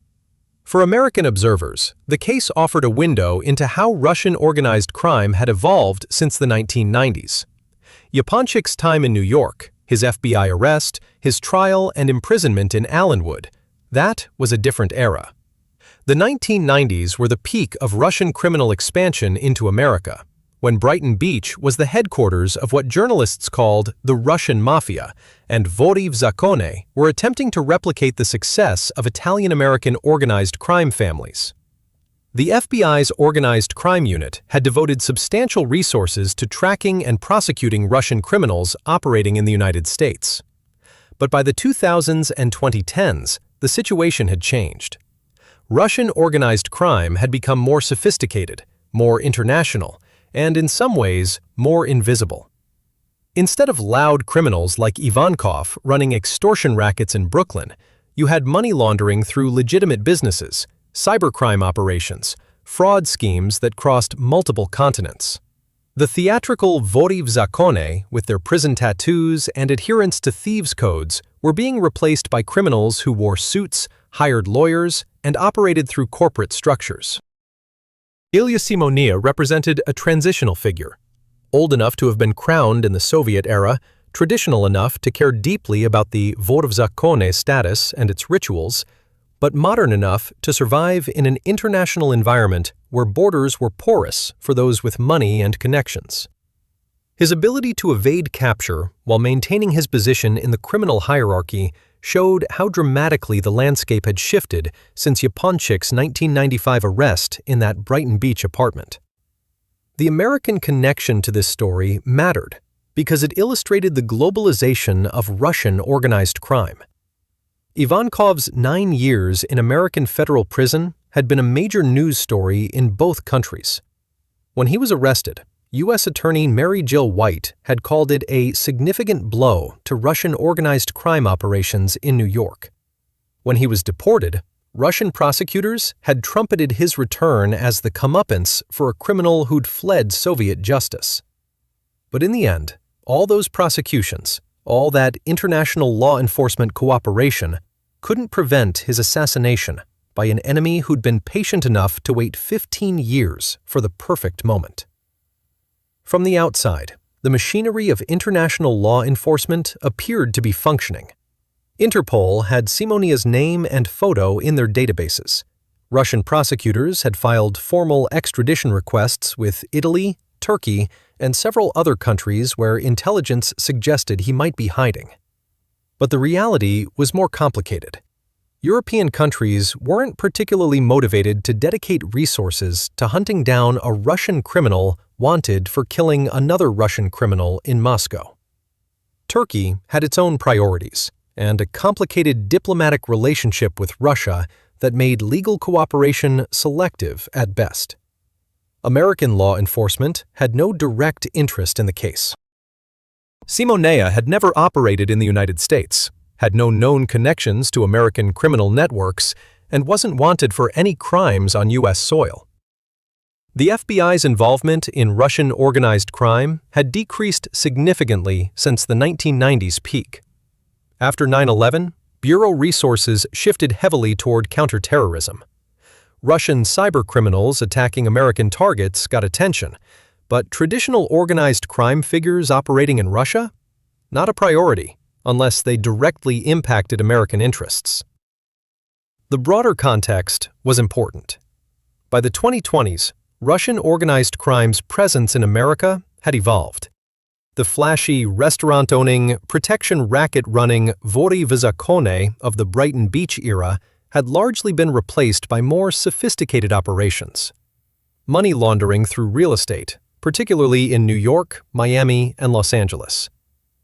S1: For American observers, the case offered a window into how Russian organized crime had evolved since the 1990s. Yaponchik's time in New York, his FBI arrest, his trial and imprisonment in Allenwood, that was a different era. The 1990s were the peak of Russian criminal expansion into America, when Brighton Beach was the headquarters of what journalists called the Russian Mafia, and Vori v Zakone were attempting to replicate the success of Italian-American organized crime families. The FBI's Organized Crime Unit had devoted substantial resources to tracking and prosecuting Russian criminals operating in the United States. But by the 2000s and 2010s, the situation had changed. Russian organized crime had become more sophisticated, more international, and in some ways, more invisible. Instead of loud criminals like Ivankov running extortion rackets in Brooklyn, you had money laundering through legitimate businesses, cybercrime operations, fraud schemes that crossed multiple continents. The theatrical Vori v Zakone, with their prison tattoos and adherence to thieves' codes, were being replaced by criminals who wore suits, hired lawyers, and operated through corporate structures. Ilya Simoniya represented a transitional figure, old enough to have been crowned in the Soviet era, traditional enough to care deeply about the Vor v Zakone status and its rituals, but modern enough to survive in an international environment where borders were porous for those with money and connections. His ability to evade capture while maintaining his position in the criminal hierarchy showed how dramatically the landscape had shifted since Yaponchik's 1995 arrest in that Brighton Beach apartment. The American connection to this story mattered because it illustrated the globalization of Russian organized crime. Ivankov's 9 years in American federal prison had been a major news story in both countries. When he was arrested, U.S. Attorney Mary Jill White had called it a significant blow to Russian organized crime operations in New York. When he was deported, Russian prosecutors had trumpeted his return as the comeuppance for a criminal who'd fled Soviet justice. But in the end, all those prosecutions, all that international law enforcement cooperation, couldn't prevent his assassination by an enemy who'd been patient enough to wait 15 years for the perfect moment. From the outside, the machinery of international law enforcement appeared to be functioning. Interpol had Simoniya's name and photo in their databases. Russian prosecutors had filed formal extradition requests with Italy, Turkey, and several other countries where intelligence suggested he might be hiding. But the reality was more complicated. European countries weren't particularly motivated to dedicate resources to hunting down a Russian criminal wanted for killing another Russian criminal in Moscow. Turkey had its own priorities, and a complicated diplomatic relationship with Russia that made legal cooperation selective at best. American law enforcement had no direct interest in the case. Simoniya had never operated in the United States, had no known connections to American criminal networks, and wasn't wanted for any crimes on U.S. soil. The FBI's involvement in Russian organized crime had decreased significantly since the 1990s peak. After 9/11, Bureau resources shifted heavily toward counterterrorism. Russian cybercriminals attacking American targets got attention, but traditional organized crime figures operating in Russia? Not a priority, unless they directly impacted American interests. The broader context was important. By the 2020s, Russian organized crime's presence in America had evolved. The flashy, restaurant-owning, protection racket-running Vory v Zakone of the Brighton Beach era had largely been replaced by more sophisticated operations. Money laundering through real estate, particularly in New York, Miami, and Los Angeles.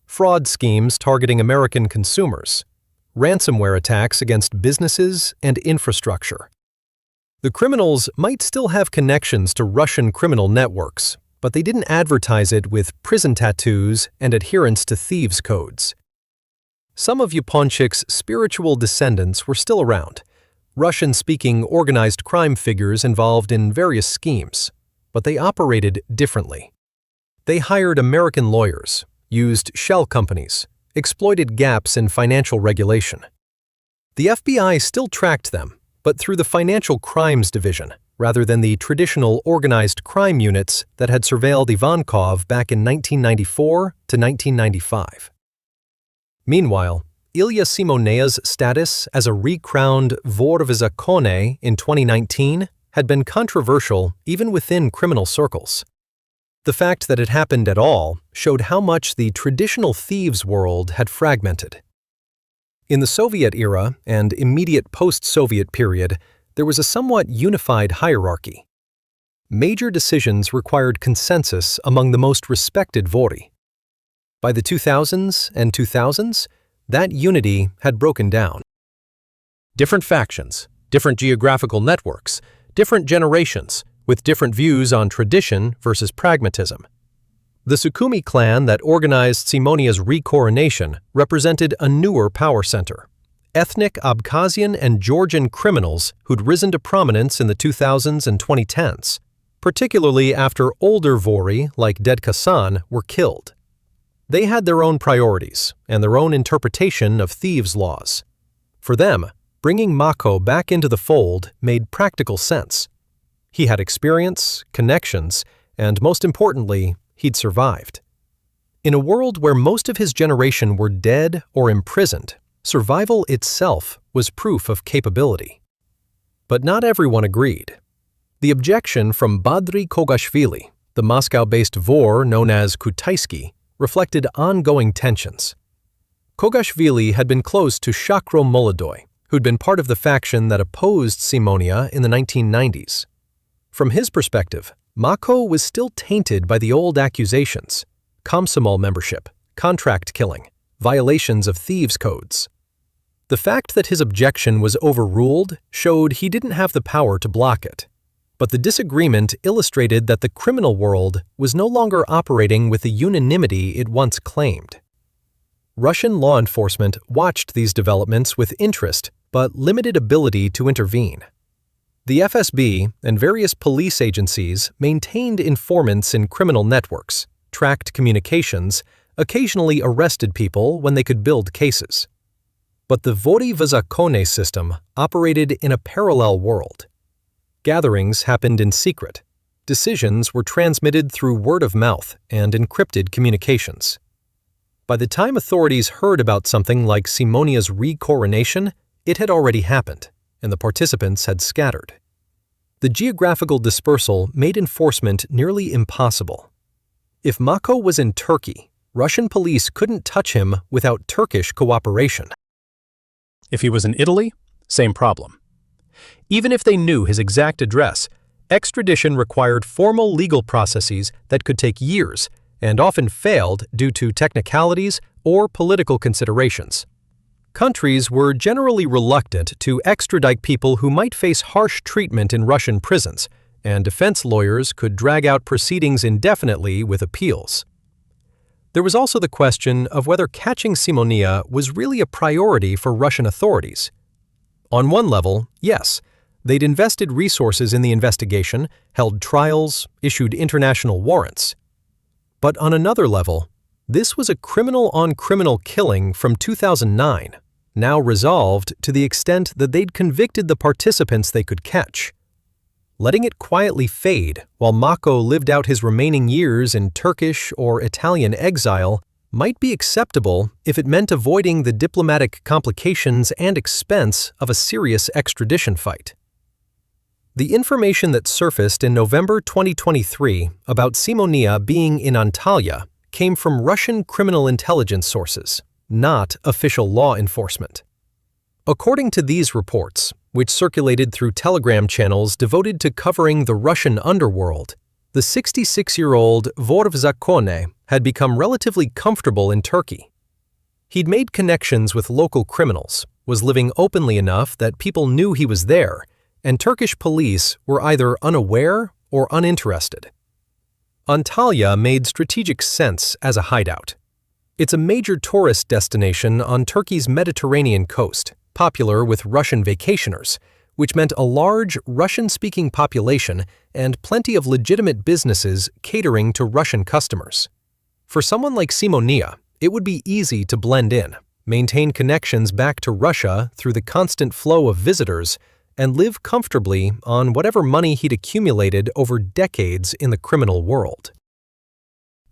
S1: Fraud schemes targeting American consumers. Ransomware attacks against businesses and infrastructure. The criminals might still have connections to Russian criminal networks, but they didn't advertise it with prison tattoos and adherence to thieves' codes. Some of Yaponchik's spiritual descendants were still around, Russian-speaking organized crime figures involved in various schemes, but they operated differently. They hired American lawyers, used shell companies, exploited gaps in financial regulation. The FBI still tracked them, but through the Financial Crimes Division, rather than the traditional organized crime units that had surveilled Ivankov back in 1994 to 1995. Meanwhile, Ilya Simoniya's status as a recrowned Vor v Zakone in 2019 had been controversial even within criminal circles. The fact that it happened at all showed how much the traditional thieves' world had fragmented. In the Soviet era and immediate post-Soviet period, there was a somewhat unified hierarchy. Major decisions required consensus among the most respected Vory. By the 2000s, that unity had broken down. Different factions, different geographical networks, different generations, with different views on tradition versus pragmatism. The Sukhumi clan that organized Simoniya's recoronation represented a newer power center. Ethnic Abkhazian and Georgian criminals who'd risen to prominence in the 2000s and 2010s, particularly after older Vory like Dedka San were killed. They had their own priorities and their own interpretation of thieves' laws. For them, bringing Makho back into the fold made practical sense. He had experience, connections, and most importantly, he'd survived. In a world where most of his generation were dead or imprisoned, survival itself was proof of capability. But not everyone agreed. The objection from Badri Kogashvili, the Moscow-based Vor known as Kutaisky, reflected ongoing tensions. Kogashvili had been close to Shakro Molodoy, who'd been part of the faction that opposed Simoniya in the 1990s. From his perspective, Makho was still tainted by the old accusations: Komsomol membership, contract killing, violations of thieves' codes. The fact that his objection was overruled showed he didn't have the power to block it. But the disagreement illustrated that the criminal world was no longer operating with the unanimity it once claimed. Russian law enforcement watched these developments with interest but limited ability to intervene. The FSB and various police agencies maintained informants in criminal networks, tracked communications, occasionally arrested people when they could build cases. But the Vory v Zakone system operated in a parallel world. Gatherings happened in secret. Decisions were transmitted through word of mouth and encrypted communications. By the time authorities heard about something like Simoniya's recoronation, it had already happened, and the participants had scattered. The geographical dispersal made enforcement nearly impossible. If Makho was in Turkey, Russian police couldn't touch him without Turkish cooperation. If he was in Italy, same problem. Even if they knew his exact address, extradition required formal legal processes that could take years and often failed due to technicalities or political considerations. Countries were generally reluctant to extradite people who might face harsh treatment in Russian prisons, and defense lawyers could drag out proceedings indefinitely with appeals. There was also the question of whether catching Simoniya was really a priority for Russian authorities. On one level, yes, they'd invested resources in the investigation, held trials, issued international warrants. But on another level, this was a criminal-on-criminal killing from 2009, now resolved to the extent that they'd convicted the participants they could catch. Letting it quietly fade while Makho lived out his remaining years in Turkish or Italian exile might be acceptable if it meant avoiding the diplomatic complications and expense of a serious extradition fight. The information that surfaced in November 2023 about Simoniya being in Antalya came from Russian criminal intelligence sources, not official law enforcement. According to these reports, which circulated through Telegram channels devoted to covering the Russian underworld, the 66-year-old Vor v Zakone had become relatively comfortable in Turkey. He'd made connections with local criminals, was living openly enough that people knew he was there, and Turkish police were either unaware or uninterested. Antalya made strategic sense as a hideout. It's a major tourist destination on Turkey's Mediterranean coast, popular with Russian vacationers, which meant a large Russian-speaking population and plenty of legitimate businesses catering to Russian customers. For someone like Simoniya, it would be easy to blend in, maintain connections back to Russia through the constant flow of visitors, and live comfortably on whatever money he'd accumulated over decades in the criminal world.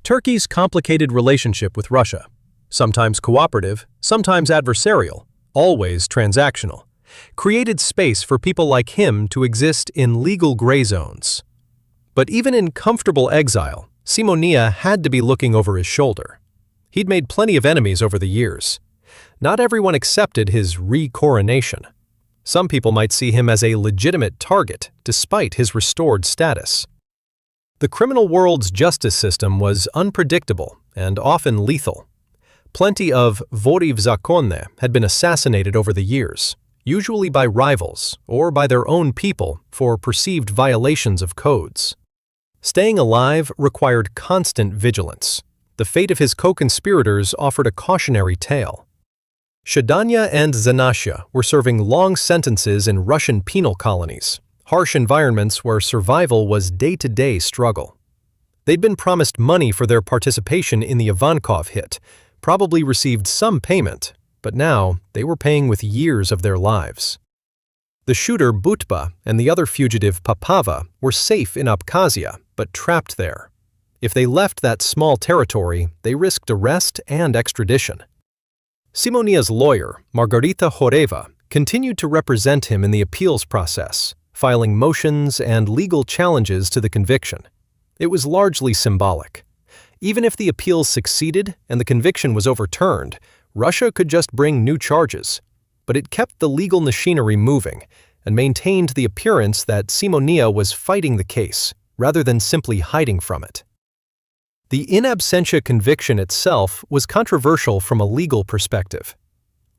S1: Turkey's complicated relationship with Russia, sometimes cooperative, sometimes adversarial, always transactional, created space for people like him to exist in legal gray zones. But even in comfortable exile, Simoniya had to be looking over his shoulder. He'd made plenty of enemies over the years. Not everyone accepted his re-coronation. Some people might see him as a legitimate target despite his restored status. The criminal world's justice system was unpredictable and often lethal. Plenty of Vori v Zakone had been assassinated over the years, usually by rivals or by their own people for perceived violations of codes. Staying alive required constant vigilance. The fate of his co-conspirators offered a cautionary tale. Shadanya and Zanasha were serving long sentences in Russian penal colonies, harsh environments where survival was day-to-day struggle. They'd been promised money for their participation in the Ivankov hit, probably received some payment, but now they were paying with years of their lives. The shooter Butba and the other fugitive Papava were safe in Abkhazia, but trapped there. If they left that small territory, they risked arrest and extradition. Simoniya's lawyer, Margarita Horeva, continued to represent him in the appeals process, filing motions and legal challenges to the conviction. It was largely symbolic. Even if the appeals succeeded and the conviction was overturned, Russia could just bring new charges. But it kept the legal machinery moving and maintained the appearance that Simoniya was fighting the case rather than simply hiding from it. The in absentia conviction itself was controversial from a legal perspective.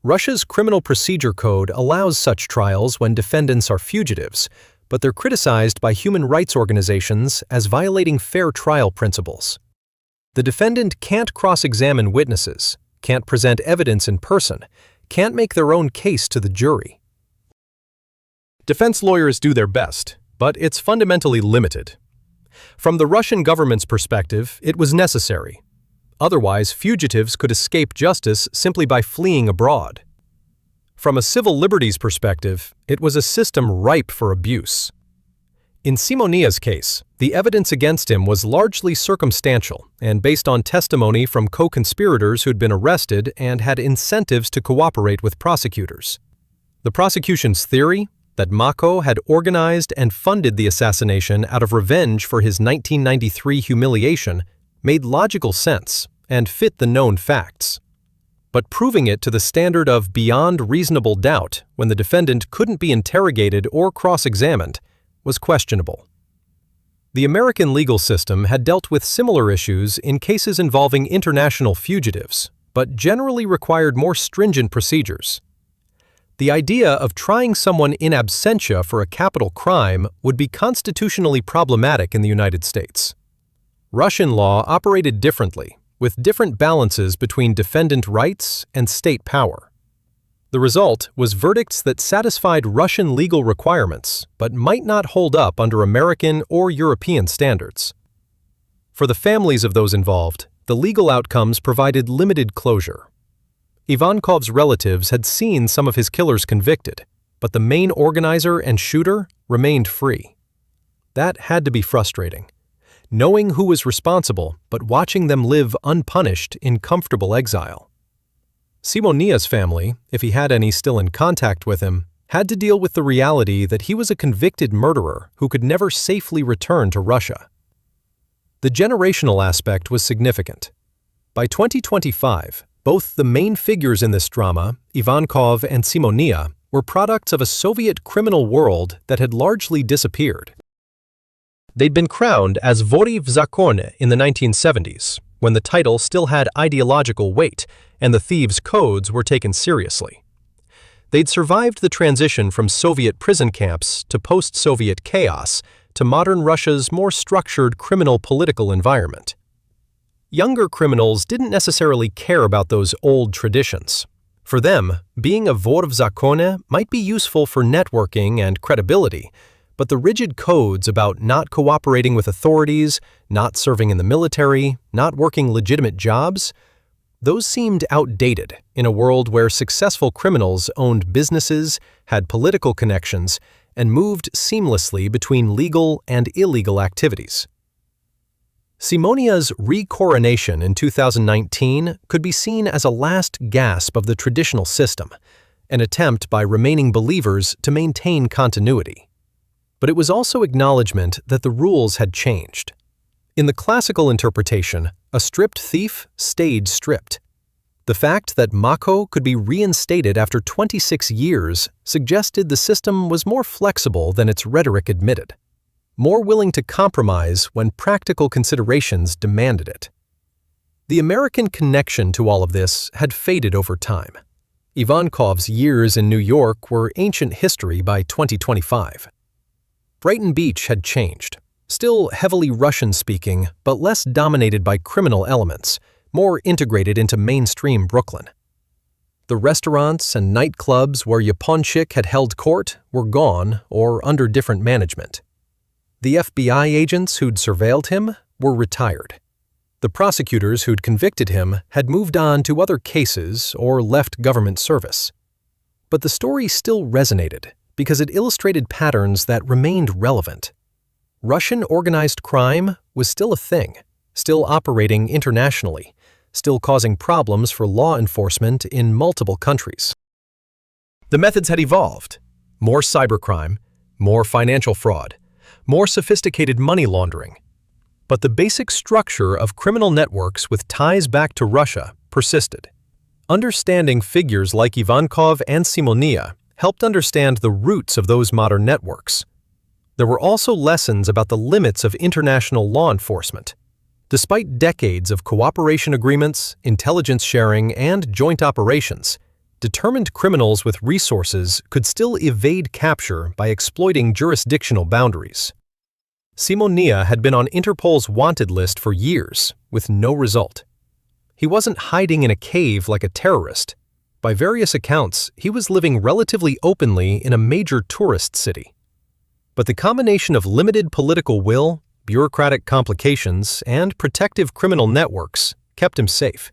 S1: Russia's criminal procedure code allows such trials when defendants are fugitives, but they're criticized by human rights organizations as violating fair trial principles. The defendant can't cross-examine witnesses, can't present evidence in person, can't make their own case to the jury. Defense lawyers do their best, but it's fundamentally limited. From the Russian government's perspective, it was necessary. Otherwise, fugitives could escape justice simply by fleeing abroad. From a civil liberties perspective, it was a system ripe for abuse. In Simoniya's case, the evidence against him was largely circumstantial and based on testimony from co-conspirators who'd been arrested and had incentives to cooperate with prosecutors. The prosecution's theory, that Makho had organized and funded the assassination out of revenge for his 1993 humiliation, made logical sense and fit the known facts. But proving it to the standard of beyond reasonable doubt when the defendant couldn't be interrogated or cross-examined was questionable. The American legal system had dealt with similar issues in cases involving international fugitives, but generally required more stringent procedures. The idea of trying someone in absentia for a capital crime would be constitutionally problematic in the United States. Russian law operated differently, with different balances between defendant rights and state power. The result was verdicts that satisfied Russian legal requirements but might not hold up under American or European standards. For the families of those involved, the legal outcomes provided limited closure. Ivankov's relatives had seen some of his killers convicted, but the main organizer and shooter remained free. That had to be frustrating, knowing who was responsible but watching them live unpunished in comfortable exile. Simoniya's family, if he had any still in contact with him, had to deal with the reality that he was a convicted murderer who could never safely return to Russia. The generational aspect was significant. By 2025, both the main figures in this drama, Ivankov and Simoniya, were products of a Soviet criminal world that had largely disappeared. They'd been crowned as Vori v Zakone in the 1970s, when the title still had ideological weight and the thieves' codes were taken seriously. They'd survived the transition from Soviet prison camps to post-Soviet chaos to modern Russia's more structured criminal political environment. Younger criminals didn't necessarily care about those old traditions. For them, being a Vor v Zakone might be useful for networking and credibility, but the rigid codes about not cooperating with authorities, not serving in the military, not working legitimate jobs, those seemed outdated in a world where successful criminals owned businesses, had political connections, and moved seamlessly between legal and illegal activities. Simoniya's re-coronation in 2019 could be seen as a last gasp of the traditional system, an attempt by remaining believers to maintain continuity. But it was also acknowledgement that the rules had changed. In the classical interpretation, a stripped thief stayed stripped. The fact that Makho could be reinstated after 26 years suggested the system was more flexible than its rhetoric admitted, more willing to compromise when practical considerations demanded it. The American connection to all of this had faded over time. Ivankov's years in New York were ancient history by 2025. Brighton Beach had changed, still heavily Russian-speaking but less dominated by criminal elements, more integrated into mainstream Brooklyn. The restaurants and nightclubs where Yaponchik had held court were gone or under different management. The FBI agents who'd surveilled him were retired. The prosecutors who'd convicted him had moved on to other cases or left government service. But the story still resonated because it illustrated patterns that remained relevant. Russian organized crime was still a thing, still operating internationally, still causing problems for law enforcement in multiple countries. The methods had evolved. More cybercrime, more financial fraud, more sophisticated money laundering. But the basic structure of criminal networks with ties back to Russia persisted. Understanding figures like Ivankov and Simoniya helped understand the roots of those modern networks. There were also lessons about the limits of international law enforcement. Despite decades of cooperation agreements, intelligence sharing, and joint operations, determined criminals with resources could still evade capture by exploiting jurisdictional boundaries. Simoniya had been on Interpol's wanted list for years, with no result. He wasn't hiding in a cave like a terrorist. By various accounts, he was living relatively openly in a major tourist city. But the combination of limited political will, bureaucratic complications, and protective criminal networks kept him safe.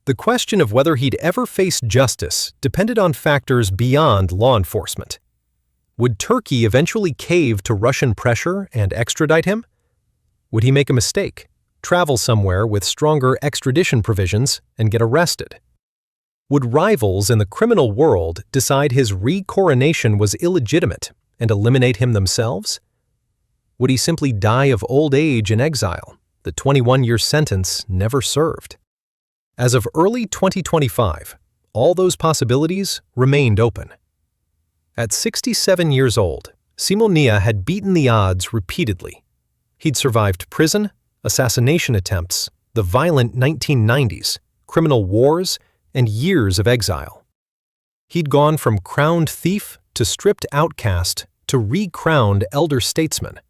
S1: The question of whether he'd ever face justice depended on factors beyond law enforcement. Would Turkey eventually cave to Russian pressure and extradite him? Would he make a mistake, travel somewhere with stronger extradition provisions, and get arrested? Would rivals in the criminal world decide his re-coronation was illegitimate and eliminate him themselves? Would he simply die of old age in exile, the 21-year sentence never served? As of early 2025, all those possibilities remained open. At 67 years old, Simoniya had beaten the odds repeatedly. He'd survived prison, assassination attempts, the violent 1990s, criminal wars, and years of exile. He'd gone from crowned thief to stripped outcast to re-crowned elder statesman.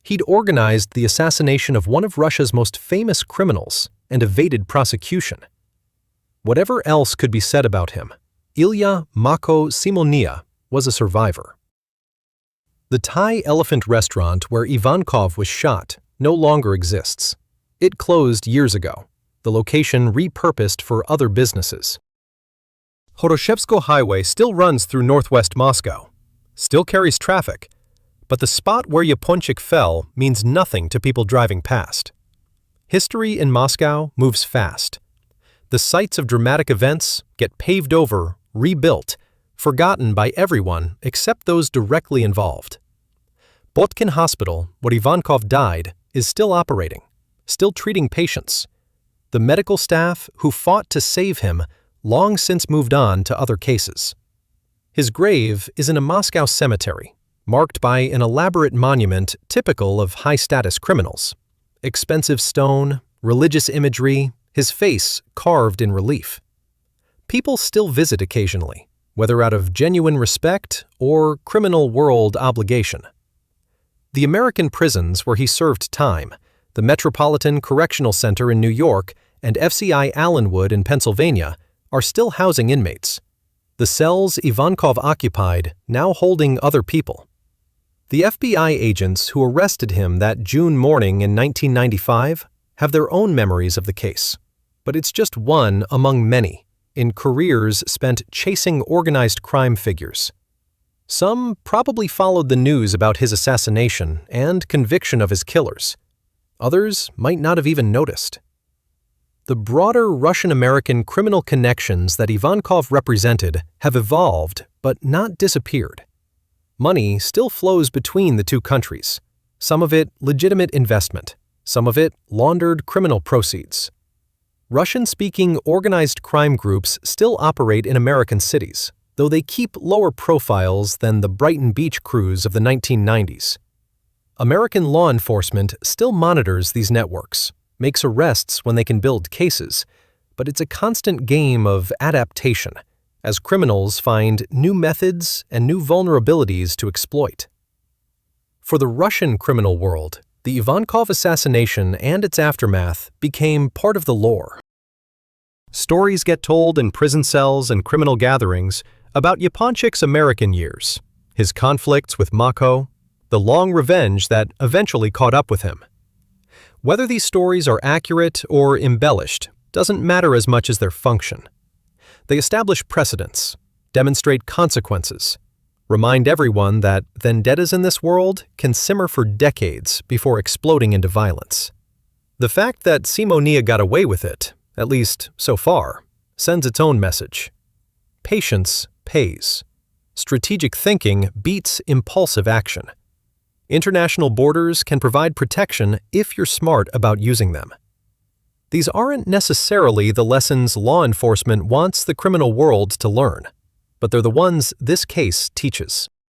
S1: He'd organized the assassination of one of Russia's most famous criminals and evaded prosecution. Whatever else could be said about him, Ilya Makho Simoniya was a survivor. The Thai Elephant restaurant where Ivankov was shot no longer exists. It closed years ago, the location repurposed for other businesses. Horoshevsko Highway still runs through northwest Moscow, still carries traffic, but the spot where Yaponchik fell means nothing to people driving past. History in Moscow moves fast. The sites of dramatic events get paved over, rebuilt, forgotten by everyone except those directly involved. Botkin Hospital, where Ivankov died, is still operating, still treating patients. The medical staff who fought to save him long since moved on to other cases. His grave is in a Moscow cemetery, marked by an elaborate monument typical of high-status criminals. Expensive stone, religious imagery, his face carved in relief. People still visit occasionally, whether out of genuine respect or criminal world obligation. The American prisons where he served time, the Metropolitan Correctional Center in New York and FCI Allenwood in Pennsylvania, are still housing inmates. The cells Ivankov occupied now holding other people. The FBI agents who arrested him that June morning in 1995 have their own memories of the case, but it's just one among many in careers spent chasing organized crime figures. Some probably followed the news about his assassination and conviction of his killers. Others might not have even noticed. The broader Russian-American criminal connections that Ivankov represented have evolved but not disappeared. Money still flows between the two countries, some of it legitimate investment, some of it laundered criminal proceeds. Russian-speaking organized crime groups still operate in American cities, though they keep lower profiles than the Brighton Beach crews of the 1990s. American law enforcement still monitors these networks, makes arrests when they can build cases, but it's a constant game of adaptation, as criminals find new methods and new vulnerabilities to exploit. For the Russian criminal world, the Ivankov assassination and its aftermath became part of the lore. Stories get told in prison cells and criminal gatherings about Yaponchik's American years, his conflicts with Makho, the long revenge that eventually caught up with him. Whether these stories are accurate or embellished doesn't matter as much as their function. They establish precedents, demonstrate consequences, remind everyone that vendettas in this world can simmer for decades before exploding into violence. The fact that Simoniya got away with it, at least so far, sends its own message. Patience pays. Strategic thinking beats impulsive action. International borders can provide protection if you're smart about using them. These aren't necessarily the lessons law enforcement wants the criminal world to learn, but they're the ones this case teaches.